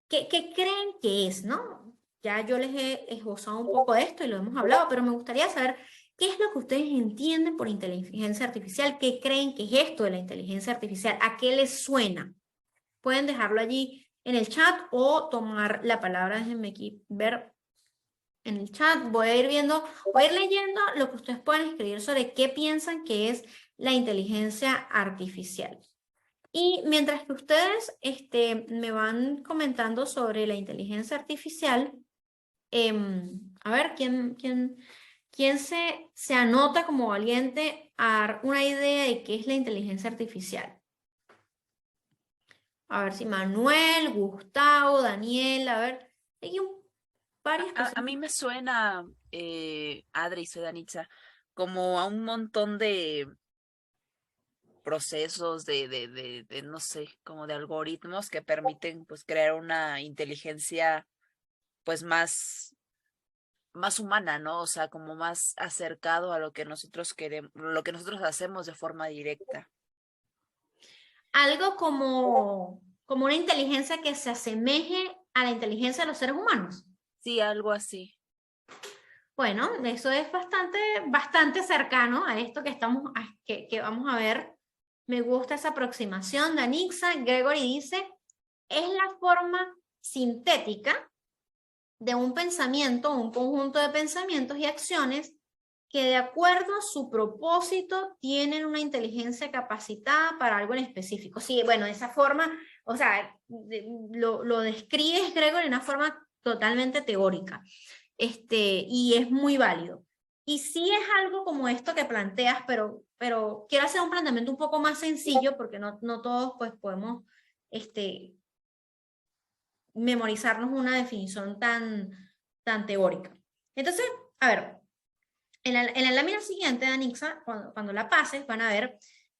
Speaker 2: ¿Qué creen que es, no? Ya yo les he esbozado un poco de esto y lo hemos hablado, pero me gustaría saber qué es lo que ustedes entienden por inteligencia artificial, qué creen que es esto de la inteligencia artificial, a qué les suena. Pueden dejarlo allí en el chat o tomar la palabra. Déjenme aquí ver en el chat. Voy a ir leyendo lo que ustedes pueden escribir sobre qué piensan que es la inteligencia artificial. Y mientras que ustedes me van comentando sobre la inteligencia artificial, a ver, ¿quién se anota como valiente a dar una idea de qué es la inteligencia artificial? A ver si Manuel, Gustavo, Daniel, a ver, hay varias personas.
Speaker 1: A mí me suena, Adri, soy Danitza, como a un montón de procesos de, no sé, como de algoritmos que permiten pues crear una inteligencia pues más humana, ¿no? O sea, como más acercado a lo que nosotros queremos, lo que nosotros hacemos de forma directa.
Speaker 2: Algo como una inteligencia que se asemeje a la inteligencia de los seres humanos.
Speaker 1: Sí, algo así.
Speaker 2: Bueno, eso es bastante cercano a esto que vamos a ver. Me gusta esa aproximación. Danixa, Gregory dice, es la forma sintética de un pensamiento, un conjunto de pensamientos y acciones que de acuerdo a su propósito tienen una inteligencia capacitada para algo en específico. Sí, bueno, de esa forma, o sea, lo describes, Gregory, de una forma totalmente teórica. Y es muy válido. Y sí es algo como esto que planteas, pero quiero hacer un planteamiento un poco más sencillo porque no todos pues podemos memorizarnos una definición tan teórica. Entonces, a ver, en la lámina siguiente, Danixa, cuando la pases, van a ver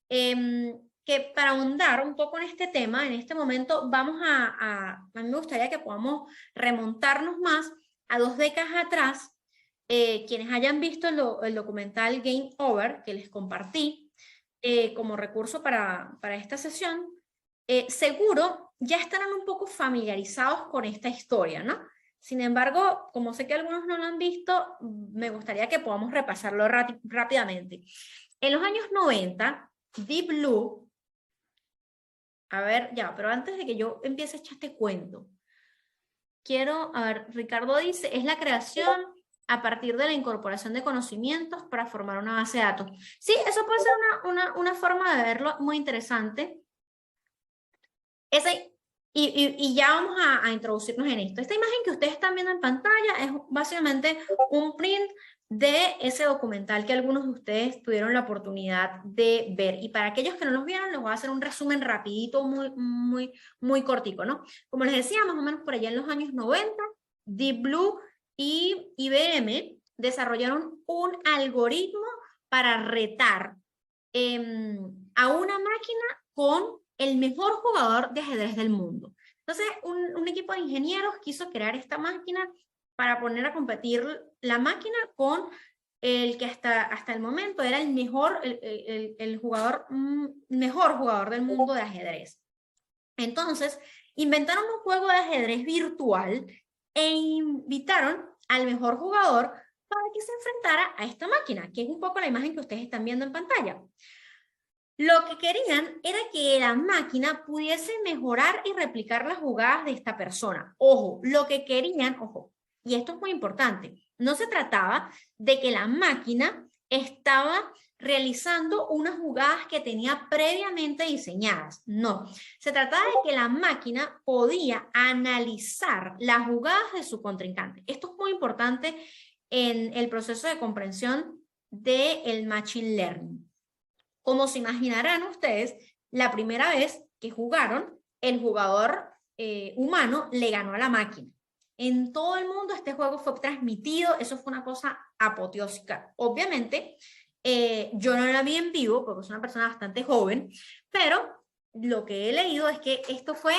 Speaker 2: que para ahondar un poco en este tema, en este momento vamos a mí me gustaría que podamos remontarnos más a 2 décadas atrás. Quienes hayan visto el documental Game Over, que les compartí como recurso para esta sesión, seguro ya estarán un poco familiarizados con esta historia, ¿no? Sin embargo, como sé que algunos no lo han visto, me gustaría que podamos repasarlo rápidamente. En los años 90, Deep Blue, a ver, ya, pero antes de que yo empiece a echar este cuento, quiero, a ver, Ricardo dice, es la creación a partir de la incorporación de conocimientos para formar una base de datos. Sí, eso puede ser una forma de verlo muy interesante. Y ya vamos a introducirnos en esto. Esta imagen que ustedes están viendo en pantalla es básicamente un print de ese documental que algunos de ustedes tuvieron la oportunidad de ver. Y para aquellos que no los vieron, les voy a hacer un resumen rapidito, muy cortico, ¿no? Como les decía, más o menos por allá en los años 90, Deep Blue y IBM desarrollaron un algoritmo para retar a una máquina con el mejor jugador de ajedrez del mundo. Entonces, un equipo de ingenieros quiso crear esta máquina para poner a competir la máquina con el que hasta el momento era el mejor, mejor jugador del mundo de ajedrez. Entonces, inventaron un juego de ajedrez virtual e invitaron al mejor jugador para que se enfrentara a esta máquina, que es un poco la imagen que ustedes están viendo en pantalla. Lo que querían era que la máquina pudiese mejorar y replicar las jugadas de esta persona. Ojo, lo que querían, ojo, y esto es muy importante, no se trataba de que la máquina estaba realizando unas jugadas que tenía previamente diseñadas. No, se trataba de que la máquina podía analizar las jugadas de su contrincante. Esto es muy importante en el proceso de comprensión del Machine Learning. Como se imaginarán ustedes, la primera vez que jugaron, el jugador humano le ganó a la máquina. En todo el mundo este juego fue transmitido, eso fue una cosa apoteósica. Obviamente, yo no la vi en vivo porque soy una persona bastante joven, pero lo que he leído es que esto fue,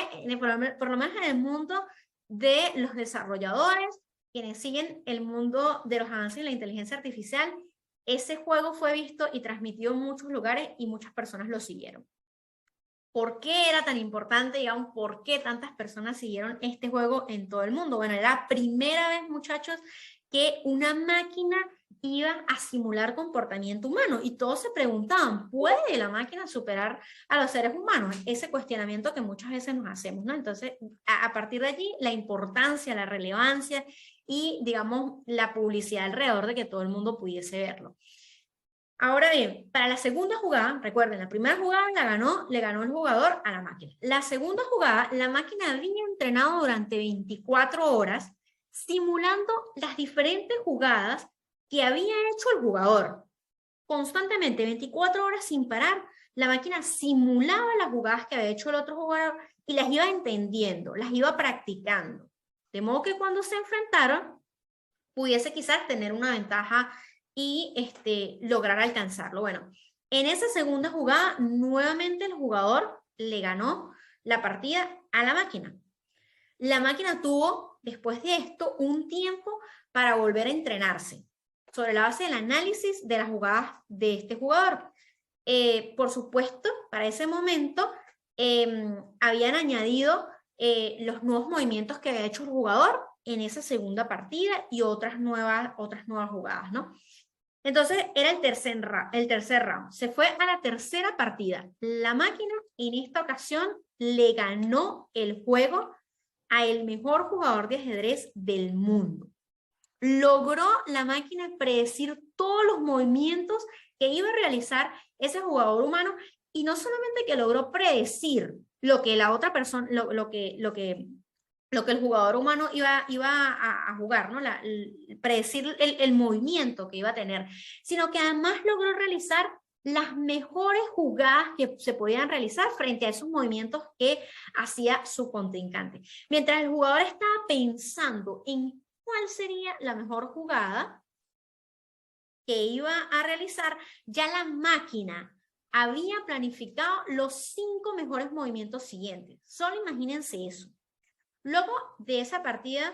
Speaker 2: por lo menos en el mundo de los desarrolladores, quienes siguen el mundo de los avances en la inteligencia artificial, ese juego fue visto y transmitido en muchos lugares y muchas personas lo siguieron. ¿Por qué era tan importante, digamos, por qué tantas personas siguieron este juego en todo el mundo? Bueno, era la primera vez, muchachos, que una máquina iba a simular comportamiento humano y todos se preguntaban, ¿puede la máquina superar a los seres humanos? Ese cuestionamiento que muchas veces nos hacemos, ¿no? Entonces, a partir de allí, la importancia, la relevancia y, digamos, la publicidad alrededor de que todo el mundo pudiese verlo. Ahora bien, para la segunda jugada, recuerden, la primera jugada le ganó el jugador a la máquina. La segunda jugada, la máquina había entrenado durante 24 horas simulando las diferentes jugadas que había hecho el jugador. Constantemente, 24 horas sin parar, la máquina simulaba las jugadas que había hecho el otro jugador y las iba entendiendo, las iba practicando. De modo que cuando se enfrentaron, pudiese quizás tener una ventaja y lograr alcanzarlo. Bueno, en esa segunda jugada, nuevamente el jugador le ganó la partida a la máquina. La máquina tuvo, después de esto, un tiempo para volver a entrenarse sobre la base del análisis de las jugadas de este jugador. Por supuesto, para ese momento habían añadido los nuevos movimientos que había hecho el jugador en esa segunda partida y otras nuevas jugadas, ¿no? Entonces era el tercer round. Se fue a la tercera partida. La máquina en esta ocasión le ganó el juego a el mejor jugador de ajedrez del mundo. Logró la máquina predecir todos los movimientos que iba a realizar ese jugador humano y no solamente que logró predecir lo que la otra persona, lo que el jugador humano iba a jugar, ¿no? Predecir el movimiento que iba a tener, sino que además logró realizar las mejores jugadas que se podían realizar frente a esos movimientos que hacía su contrincante. Mientras el jugador estaba pensando en cuál sería la mejor jugada que iba a realizar, ya la máquina había planificado los 5 mejores movimientos siguientes. Solo imagínense eso. Luego de esa partida,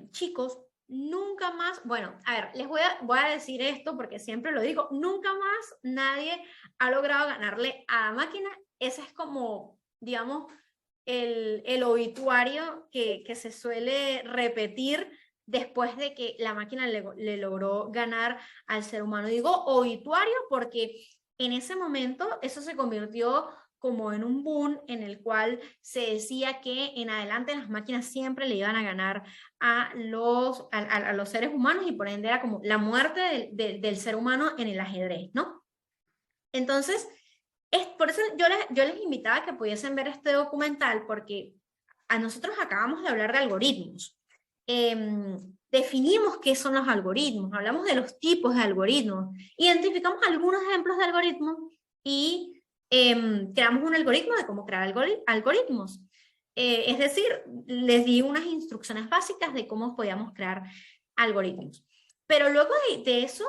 Speaker 2: chicos, nunca más, bueno, a ver, les voy a decir esto porque siempre lo digo, nunca más nadie ha logrado ganarle a la máquina. Ese es como, digamos, el obituario que se suele repetir después de que la máquina le logró ganar al ser humano. Digo obituario porque en ese momento eso se convirtió como en un boom en el cual se decía que en adelante las máquinas siempre le iban a ganar a los seres humanos y por ende era como la muerte del ser humano en el ajedrez, ¿no? Entonces, por eso yo les invitaba a que pudiesen ver este documental porque a nosotros acabamos de hablar de algoritmos. Definimos qué son los algoritmos, hablamos de los tipos de algoritmos, identificamos algunos ejemplos de algoritmos y creamos un algoritmo de cómo crear algoritmos. Es decir, les di unas instrucciones básicas de cómo podíamos crear algoritmos. Pero luego de eso,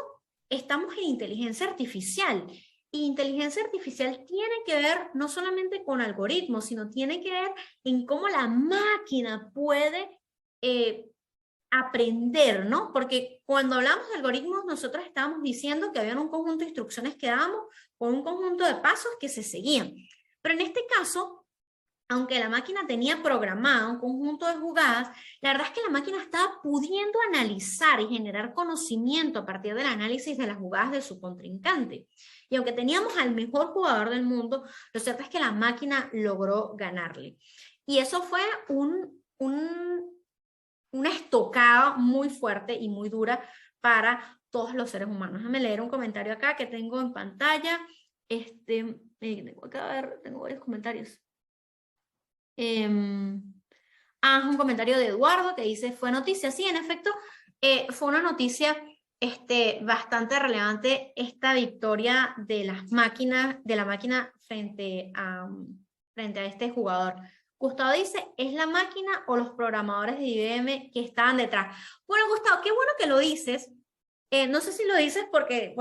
Speaker 2: estamos en inteligencia artificial. Y inteligencia artificial tiene que ver no solamente con algoritmos, sino tiene que ver en cómo la máquina puede aprender, ¿no? Porque cuando hablamos de algoritmos, nosotros estábamos diciendo que había un conjunto de instrucciones que dábamos con un conjunto de pasos que se seguían. Pero en este caso, aunque la máquina tenía programado un conjunto de jugadas, la verdad es que la máquina estaba pudiendo analizar y generar conocimiento a partir del análisis de las jugadas de su contrincante. Y aunque teníamos al mejor jugador del mundo, lo cierto es que la máquina logró ganarle. Y eso fue una estocada muy fuerte y muy dura para todos los seres humanos. Déjame leer un comentario acá que tengo en pantalla. Tengo varios comentarios. Un comentario de Eduardo que dice, fue noticia. Sí, en efecto, fue una noticia bastante relevante esta victoria de la máquina frente a este jugador. Gustavo dice, ¿es la máquina o los programadores de IBM que estaban detrás? Bueno, Gustavo, qué bueno que lo dices. No sé si lo dices porque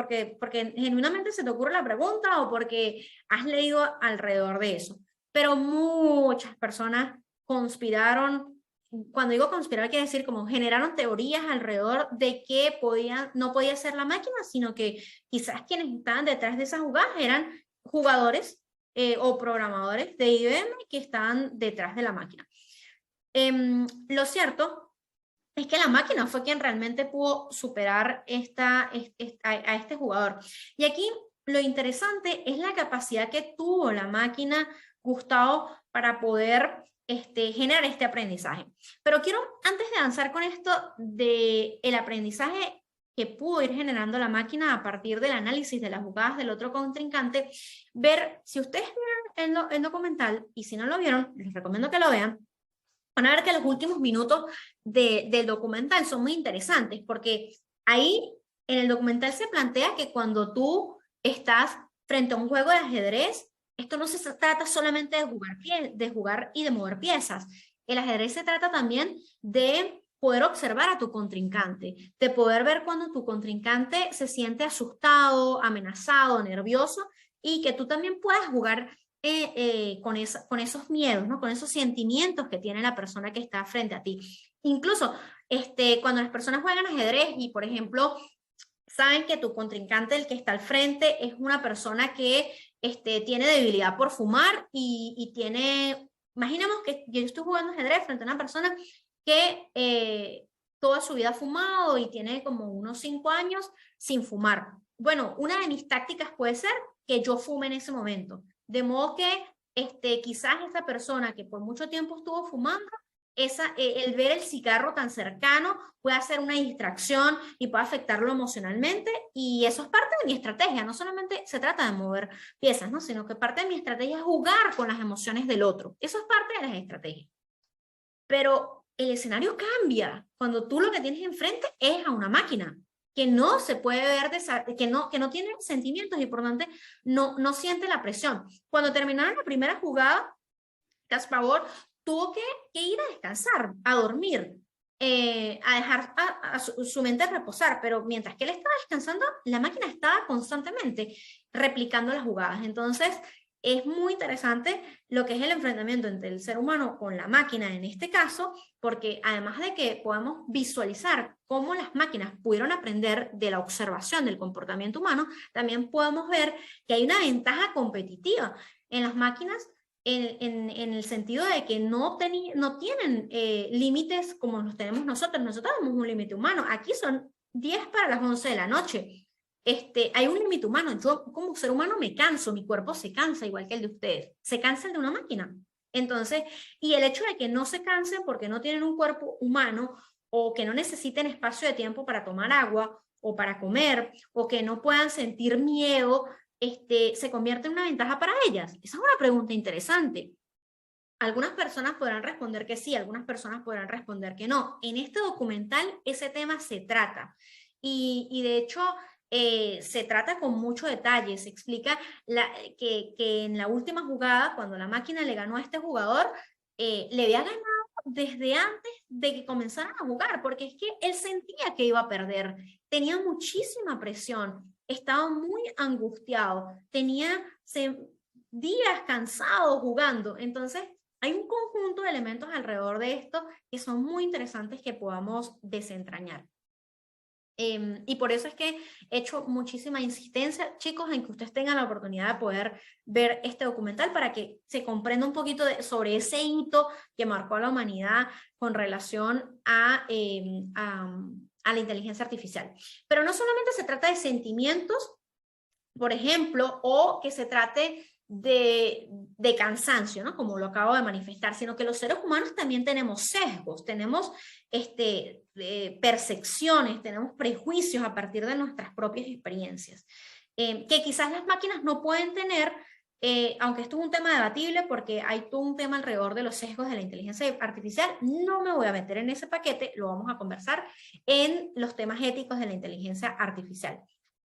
Speaker 2: genuinamente se te ocurre la pregunta o porque has leído alrededor de eso. Pero muchas personas conspiraron. Cuando digo conspirar, quiere decir como generaron teorías alrededor de que no podía ser la máquina, sino que quizás quienes estaban detrás de esas jugadas eran jugadores o programadores de IBM que estaban detrás de la máquina. Lo cierto es que la máquina fue quien realmente pudo superar a este jugador. Y aquí lo interesante es la capacidad que tuvo la máquina, Gustavo, para poder generar este aprendizaje. Pero quiero, antes de avanzar con esto del aprendizaje que pudo ir generando la máquina a partir del análisis de las jugadas del otro contrincante, ver, si ustedes vieron el documental, y si no lo vieron, les recomiendo que lo vean, van a ver que los últimos minutos del documental son muy interesantes, porque ahí en el documental se plantea que cuando tú estás frente a un juego de ajedrez, esto no se trata solamente de jugar y de mover piezas. El ajedrez se trata también de poder observar a tu contrincante, de poder ver cuando tu contrincante se siente asustado, amenazado, nervioso, y que tú también puedas jugar con esos miedos, ¿no? Con esos sentimientos que tiene la persona que está frente a ti. Incluso cuando las personas juegan ajedrez y, por ejemplo, saben que tu contrincante, el que está al frente, es una persona que tiene debilidad por fumar y tiene... Imaginemos que yo estoy jugando ajedrez frente a una persona que toda su vida ha fumado y tiene como unos 5 años sin fumar. Bueno, una de mis tácticas puede ser que yo fume en ese momento. De modo que quizás esta persona que por mucho tiempo estuvo fumando, el ver el cigarro tan cercano puede hacer una distracción y puede afectarlo emocionalmente, y eso es parte de mi estrategia. No solamente se trata de mover piezas, ¿no? Sino que parte de mi estrategia es jugar con las emociones del otro. Eso es parte de las estrategias. Pero el escenario cambia cuando tú lo que tienes enfrente es a una máquina que no se puede ver, que no tiene sentimientos y por tanto no siente la presión. Cuando terminaron la primera jugada, Kasparov tuvo que ir a descansar, a dormir, a dejar a su mente reposar, pero mientras que él estaba descansando, la máquina estaba constantemente replicando las jugadas. Entonces, es muy interesante lo que es el enfrentamiento entre el ser humano con la máquina en este caso, porque además de que podemos visualizar cómo las máquinas pudieron aprender de la observación del comportamiento humano, también podemos ver que hay una ventaja competitiva en las máquinas en el sentido de que no tienen límites como los tenemos nosotros. Nosotros tenemos un límite humano. Aquí son 10 para las 11 de la noche. hay un límite humano. Yo como ser humano me canso, mi cuerpo se cansa igual que el de ustedes. Se cansa el de una máquina. Entonces, y el hecho de que no se cansen porque no tienen un cuerpo humano o que no necesiten espacio de tiempo para tomar agua o para comer o que no puedan sentir miedo, se convierte en una ventaja para ellas. Esa es una pregunta interesante. Algunas personas podrán responder que sí, algunas personas podrán responder que no. En este documental ese tema se trata y de hecho se trata con mucho detalle. Se explica que en la última jugada, cuando la máquina le ganó a este jugador, le había ganado desde antes de que comenzaran a jugar, porque es que él sentía que iba a perder, tenía muchísima presión, estaba muy angustiado, tenía días cansado jugando. Entonces hay un conjunto de elementos alrededor de esto que son muy interesantes que podamos desentrañar. Y por eso es que he hecho muchísima insistencia, chicos, en que ustedes tengan la oportunidad de poder ver este documental para que se comprenda un poquito sobre ese hito que marcó a la humanidad con relación a la inteligencia artificial. Pero no solamente se trata de sentimientos, por ejemplo, o que se trate de cansancio, ¿no? Como lo acabo de manifestar, sino que los seres humanos también tenemos sesgos, tenemos percepciones, tenemos prejuicios a partir de nuestras propias experiencias, que quizás las máquinas no pueden tener, aunque esto es un tema debatible porque hay todo un tema alrededor de los sesgos de la inteligencia artificial. No me voy a meter en ese paquete, lo vamos a conversar en los temas éticos de la inteligencia artificial.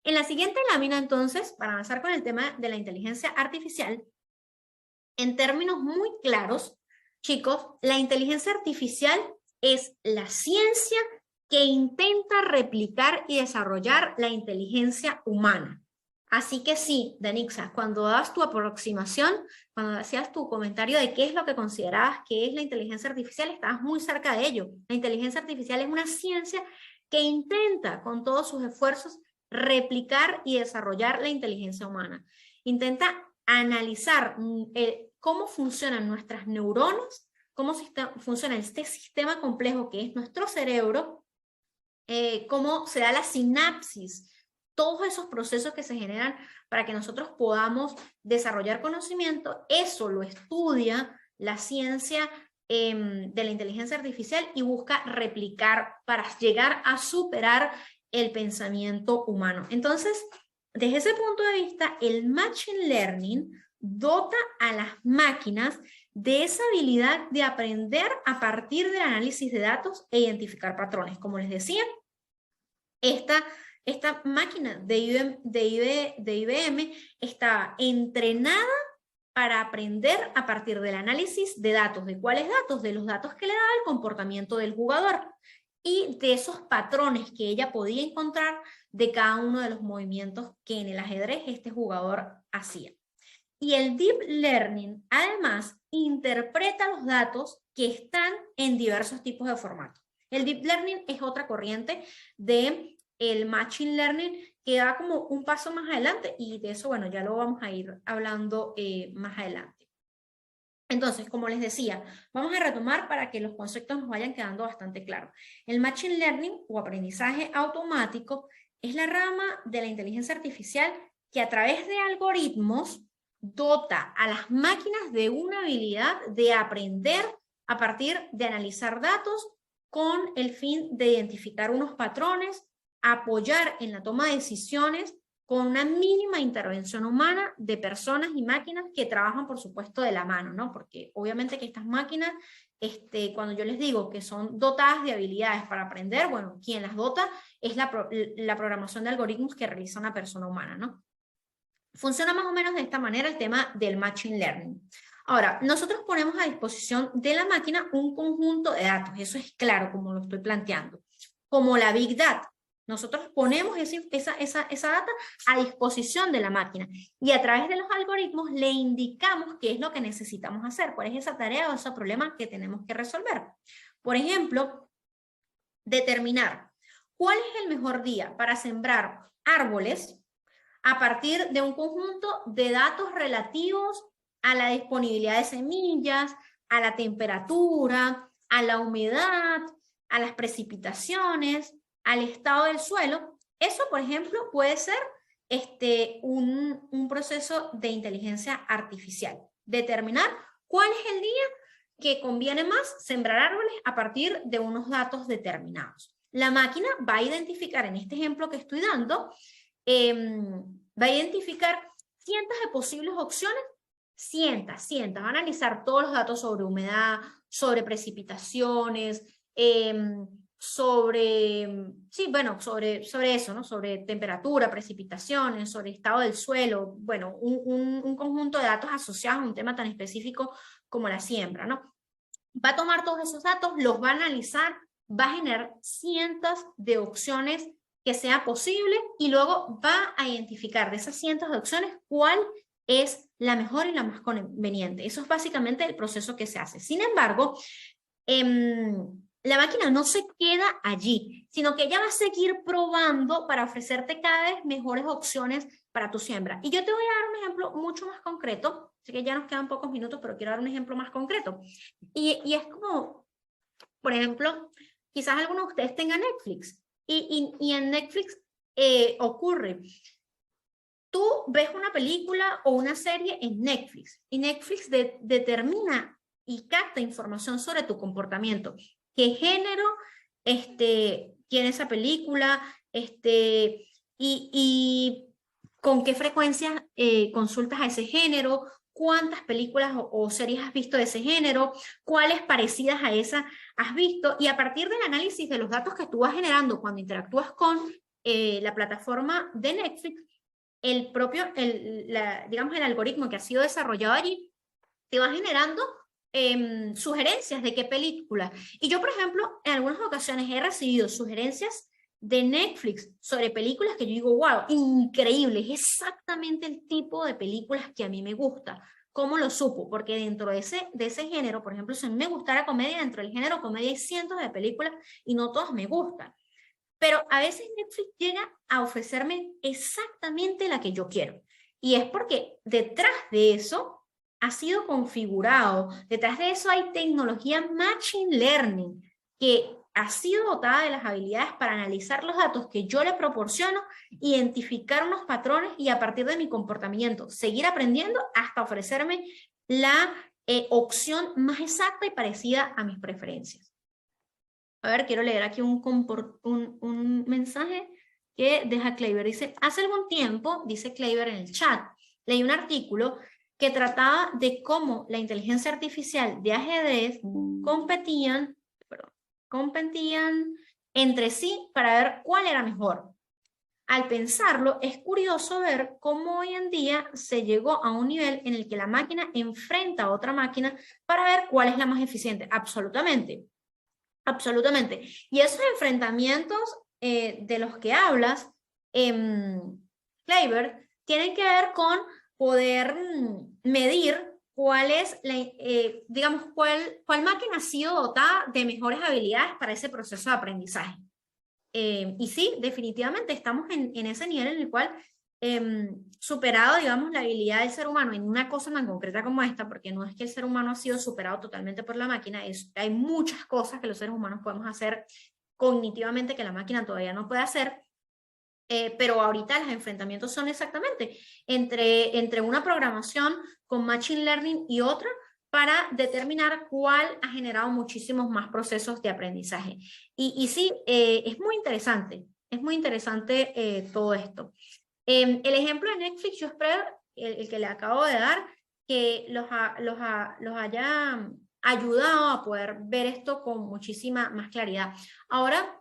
Speaker 2: En la siguiente lámina, entonces, para avanzar con el tema de la inteligencia artificial, en términos muy claros, chicos, la inteligencia artificial es la ciencia que intenta replicar y desarrollar la inteligencia humana. Así que sí, Danixa, cuando das tu aproximación, cuando hacías tu comentario de qué es lo que considerabas que es la inteligencia artificial, estabas muy cerca de ello. La inteligencia artificial es una ciencia que intenta, con todos sus esfuerzos, replicar y desarrollar la inteligencia humana. Intenta analizar cómo funcionan nuestras neuronas, cómo funciona este sistema complejo que es nuestro cerebro, cómo se da la sinapsis, todos esos procesos que se generan para que nosotros podamos desarrollar conocimiento. Eso lo estudia la ciencia de la inteligencia artificial y busca replicar para llegar a superar el pensamiento humano. Entonces, desde ese punto de vista, el Machine Learning dota a las máquinas de esa habilidad de aprender a partir del análisis de datos e identificar patrones. Como les decía, esta máquina de IBM está entrenada para aprender a partir del análisis de datos. ¿De cuáles datos? De los datos que le daba el comportamiento del jugador y de esos patrones que ella podía encontrar de cada uno de los movimientos que en el ajedrez este jugador hacía. Y el Deep Learning, además, interpreta los datos que están en diversos tipos de formatos. El Deep Learning es otra corriente del Machine Learning que va como un paso más adelante y de eso, bueno, ya lo vamos a ir hablando más adelante. Entonces, como les decía, vamos a retomar para que los conceptos nos vayan quedando bastante claros. El Machine Learning o aprendizaje automático es la rama de la inteligencia artificial que a través de algoritmos dota a las máquinas de una habilidad de aprender a partir de analizar datos con el fin de identificar unos patrones, apoyar en la toma de decisiones con una mínima intervención humana de personas y máquinas que trabajan, por supuesto, de la mano, ¿no? Porque obviamente que estas máquinas, cuando yo les digo que son dotadas de habilidades para aprender, bueno, quien las dota es la programación de algoritmos que realiza una persona humana, ¿no? Funciona más o menos de esta manera el tema del Machine Learning. Ahora, nosotros ponemos a disposición de la máquina un conjunto de datos, eso es claro como lo estoy planteando, como la Big Data. Nosotros ponemos esa data a disposición de la máquina y a través de los algoritmos le indicamos qué es lo que necesitamos hacer, cuál es esa tarea o ese problema que tenemos que resolver. Por ejemplo, determinar cuál es el mejor día para sembrar árboles a partir de un conjunto de datos relativos a la disponibilidad de semillas, a la temperatura, a la humedad, a las precipitaciones, al estado del suelo, Eso, por ejemplo, puede ser un proceso de inteligencia artificial. Determinar cuál es el día que conviene más sembrar árboles a partir de unos datos determinados. La máquina va a identificar, en este ejemplo que estoy dando, va a identificar cientos de posibles opciones, cientos, va a analizar todos los datos sobre humedad, sobre precipitaciones, sobre eso, ¿no? Sobre temperatura, precipitaciones, sobre estado del suelo, bueno, un conjunto de datos asociados a un tema tan específico como la siembra, ¿no? Va a tomar todos esos datos, los va a analizar, va a generar cientos de opciones que sea posible y luego va a identificar de esas cientos de opciones cuál es la mejor y la más conveniente. Eso es básicamente el proceso que se hace. Sin embargo, la máquina no se queda allí, sino que ella va a seguir probando para ofrecerte cada vez mejores opciones para tu siembra. Y yo te voy a dar un ejemplo mucho más concreto, así que ya nos quedan pocos minutos, pero quiero dar un ejemplo más concreto. Y es como, por ejemplo, quizás algunos de ustedes tengan Netflix, y en Netflix ocurre, tú ves una película o una serie en Netflix, y Netflix determina y capta información sobre tu comportamiento. ¿Qué género tiene esa película? Y con qué frecuencia consultas a ese género, cuántas películas o series has visto de ese género, cuáles parecidas a esa has visto, y a partir del análisis de los datos que tú vas generando cuando interactúas con la plataforma de Netflix, digamos el algoritmo que ha sido desarrollado allí, te va generando sugerencias de qué película. Y yo, por ejemplo, en algunas ocasiones he recibido sugerencias de Netflix sobre películas que yo digo, wow, increíble, es exactamente el tipo de películas que a mí me gusta. ¿Cómo lo supo? Porque dentro de ese género, por ejemplo, si a mí me gustara comedia, dentro del género comedia hay cientos de películas y no todas me gustan. Pero a veces Netflix llega a ofrecerme exactamente la que yo quiero. Y es porque detrás de eso ha sido configurado, detrás de eso hay tecnología Machine Learning que ha sido dotada de las habilidades para analizar los datos que yo le proporciono, identificar unos patrones y a partir de mi comportamiento seguir aprendiendo hasta ofrecerme la opción más exacta y parecida a mis preferencias. A ver, quiero leer aquí un mensaje que deja Kleiber. Dice, hace algún tiempo, dice Kleiber en el chat, leí un artículo que trataba de cómo la inteligencia artificial de ajedrez competían entre sí para ver cuál era mejor. Al pensarlo, es curioso ver cómo hoy en día se llegó a un nivel en el que la máquina enfrenta a otra máquina para ver cuál es la más eficiente. Absolutamente. Absolutamente. Y esos enfrentamientos de los que hablas, Kleiber, tienen que ver con poder medir cuál es, digamos, cuál máquina ha sido dotada de mejores habilidades para ese proceso de aprendizaje. Y sí, definitivamente estamos en ese nivel en el cual superado, digamos, la habilidad del ser humano en una cosa tan concreta como esta, porque no es que el ser humano ha sido superado totalmente por la máquina, hay muchas cosas que los seres humanos podemos hacer cognitivamente que la máquina todavía no puede hacer, pero ahorita los enfrentamientos son exactamente entre una programación con Machine Learning y otra para determinar cuál ha generado muchísimos más procesos de aprendizaje. Y sí, es muy interesante todo esto. El ejemplo de Netflix, yo espero, el que le acabo de dar, que los haya ayudado a poder ver esto con muchísima más claridad. Ahora,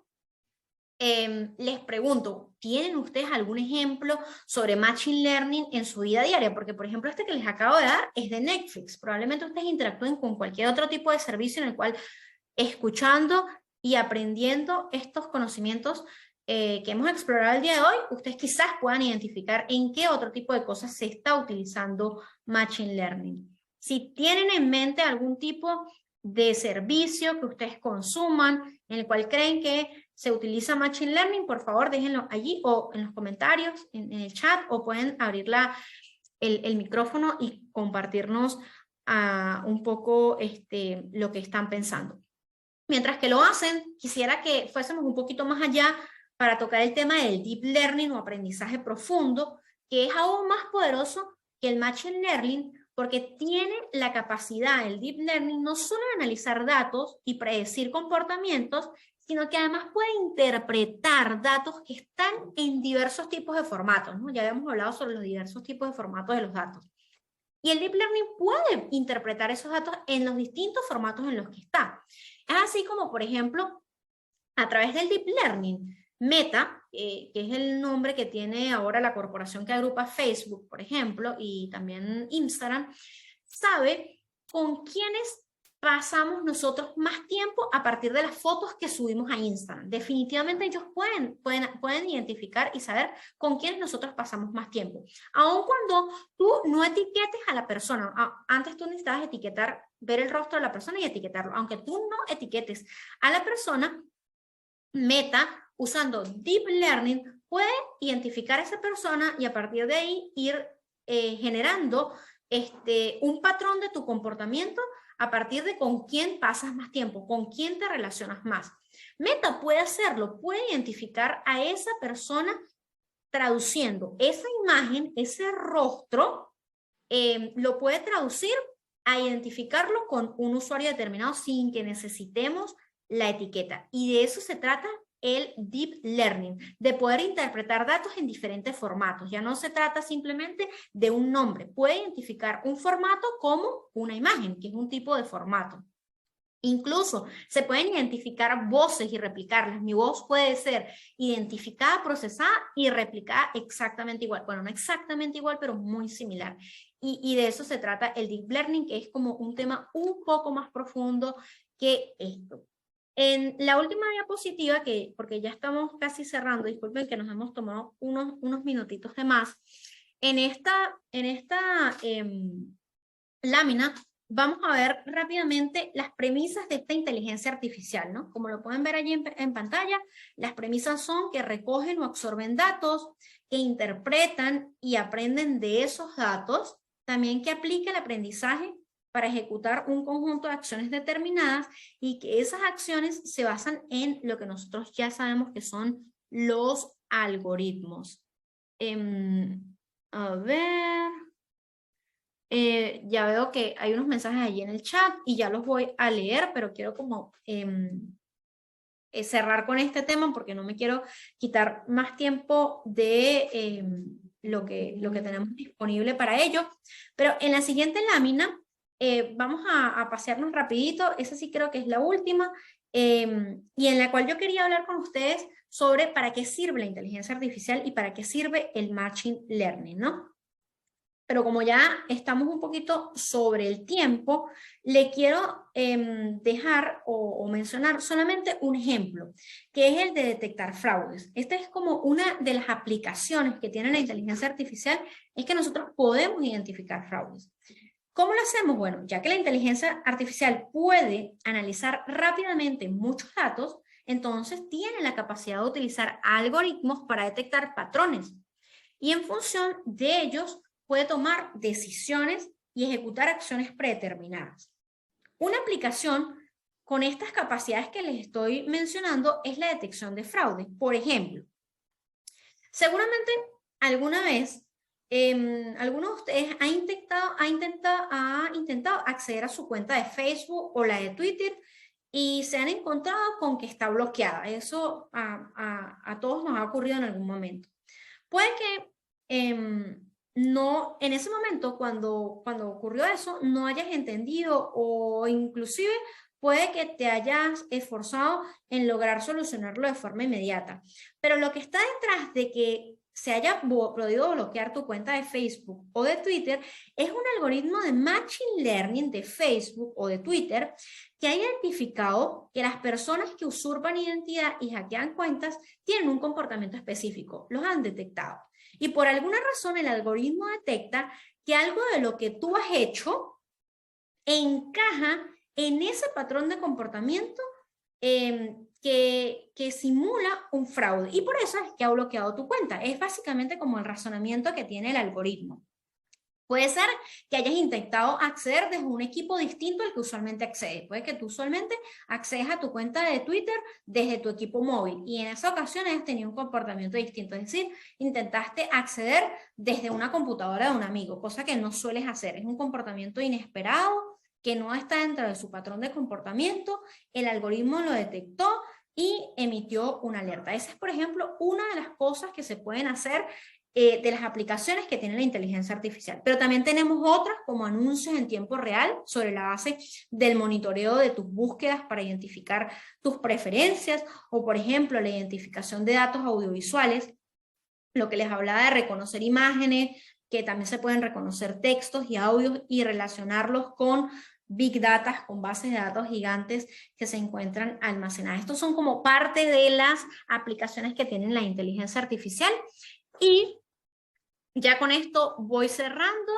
Speaker 2: les pregunto, ¿tienen ustedes algún ejemplo sobre Machine Learning en su vida diaria? Porque, por ejemplo, este que les acabo de dar es de Netflix. Probablemente ustedes interactúen con cualquier otro tipo de servicio en el cual, escuchando y aprendiendo estos conocimientos que hemos explorado el día de hoy, ustedes quizás puedan identificar en qué otro tipo de cosas se está utilizando Machine Learning. Si tienen en mente algún tipo de servicio que ustedes consuman, en el cual creen que se utiliza Machine Learning, por favor déjenlo allí o en los comentarios, en el chat, o pueden abrir el micrófono y compartirnos un poco lo que están pensando. Mientras que lo hacen, quisiera que fuésemos un poquito más allá para tocar el tema del deep learning o aprendizaje profundo, que es aún más poderoso que el machine learning, porque tiene la capacidad, el deep learning, no solo de analizar datos y predecir comportamientos, sino que además puede interpretar datos que están en diversos tipos de formatos, ¿no? Ya habíamos hablado sobre los diversos tipos de formatos de los datos. Y el deep learning puede interpretar esos datos en los distintos formatos en los que está. Es así como, por ejemplo, a través del deep learning, Meta, que es el nombre que tiene ahora la corporación que agrupa Facebook, por ejemplo, y también Instagram, sabe con quiénes pasamos nosotros más tiempo a partir de las fotos que subimos a Instagram. Definitivamente ellos pueden identificar y saber con quiénes nosotros pasamos más tiempo. Aun cuando tú no etiquetes a la persona, antes tú necesitabas etiquetar, ver el rostro de la persona y etiquetarlo. Aunque tú no etiquetes a la persona, Meta, usando Deep Learning, puede identificar a esa persona y a partir de ahí ir generando un patrón de tu comportamiento a partir de con quién pasas más tiempo, con quién te relacionas más. Meta puede hacerlo, puede identificar a esa persona traduciendo esa imagen, ese rostro, lo puede traducir a identificarlo con un usuario determinado sin que necesitemos la etiqueta. Y de eso se trata el Deep Learning, de poder interpretar datos en diferentes formatos. Ya no se trata simplemente de un nombre. Puede identificar un formato como una imagen, que es un tipo de formato. Incluso se pueden identificar voces y replicarlas. Mi voz puede ser identificada, procesada y replicada exactamente igual. Bueno, no exactamente igual, pero muy similar. Y de eso se trata el Deep Learning, que es como un tema un poco más profundo que esto. En la última diapositiva, porque ya estamos casi cerrando, disculpen que nos hemos tomado unos minutitos de más, en esta lámina vamos a ver rápidamente las premisas de esta inteligencia artificial, ¿no? Como lo pueden ver allí en pantalla, las premisas son que recogen o absorben datos, que interpretan y aprenden de esos datos, también que aplica el aprendizaje para ejecutar un conjunto de acciones determinadas y que esas acciones se basan en lo que nosotros ya sabemos que son los algoritmos. A ver, ya veo que hay unos mensajes allí en el chat y ya los voy a leer, pero quiero como cerrar con este tema porque no me quiero quitar más tiempo de lo que tenemos disponible para ello. Pero en la siguiente lámina vamos a pasearnos rapidito, esa sí creo que es la última, y en la cual yo quería hablar con ustedes sobre para qué sirve la inteligencia artificial y para qué sirve el machine learning, ¿no? Pero como ya estamos un poquito sobre el tiempo, le quiero dejar o mencionar solamente un ejemplo, que es el de detectar fraudes. Esta es como una de las aplicaciones que tiene la inteligencia artificial, es que nosotros podemos identificar fraudes. ¿Cómo lo hacemos? Bueno, ya que la inteligencia artificial puede analizar rápidamente muchos datos, entonces tiene la capacidad de utilizar algoritmos para detectar patrones. Y en función de ellos, puede tomar decisiones y ejecutar acciones predeterminadas. Una aplicación con estas capacidades que les estoy mencionando es la detección de fraude. Por ejemplo, seguramente alguna vez alguno de ustedes ha intentado acceder a su cuenta de Facebook o la de Twitter y se han encontrado con que está bloqueada. Eso a todos nos ha ocurrido en algún momento. Puede que no, en ese momento cuando ocurrió eso, no hayas entendido o inclusive puede que te hayas esforzado en lograr solucionarlo de forma inmediata. Pero lo que está detrás de que se haya podido bloquear tu cuenta de Facebook o de Twitter es un algoritmo de machine learning de Facebook o de Twitter que ha identificado que las personas que usurpan identidad y hackean cuentas tienen un comportamiento específico, los han detectado. Y por alguna razón el algoritmo detecta que algo de lo que tú has hecho encaja en ese patrón de comportamiento que simula un fraude. Y por eso es que ha bloqueado tu cuenta. Es básicamente como el razonamiento que tiene el algoritmo. Puede ser que hayas intentado acceder desde un equipo distinto al que usualmente accedes. Puede que tú usualmente accedes a tu cuenta de Twitter desde tu equipo móvil y en esa ocasión hayas tenido un comportamiento distinto. Es decir, intentaste acceder desde una computadora de un amigo, cosa que no sueles hacer. Es un comportamiento inesperado que no está dentro de su patrón de comportamiento. El algoritmo lo detectó y emitió una alerta. Esa es, por ejemplo, una de las cosas que se pueden hacer de las aplicaciones que tiene la inteligencia artificial. Pero también tenemos otras como anuncios en tiempo real sobre la base del monitoreo de tus búsquedas para identificar tus preferencias o, por ejemplo, la identificación de datos audiovisuales, lo que les hablaba de reconocer imágenes, que también se pueden reconocer textos y audios y relacionarlos con Big Data, con bases de datos gigantes que se encuentran almacenadas. Estos son como parte de las aplicaciones que tienen la inteligencia artificial y ya con esto voy cerrando.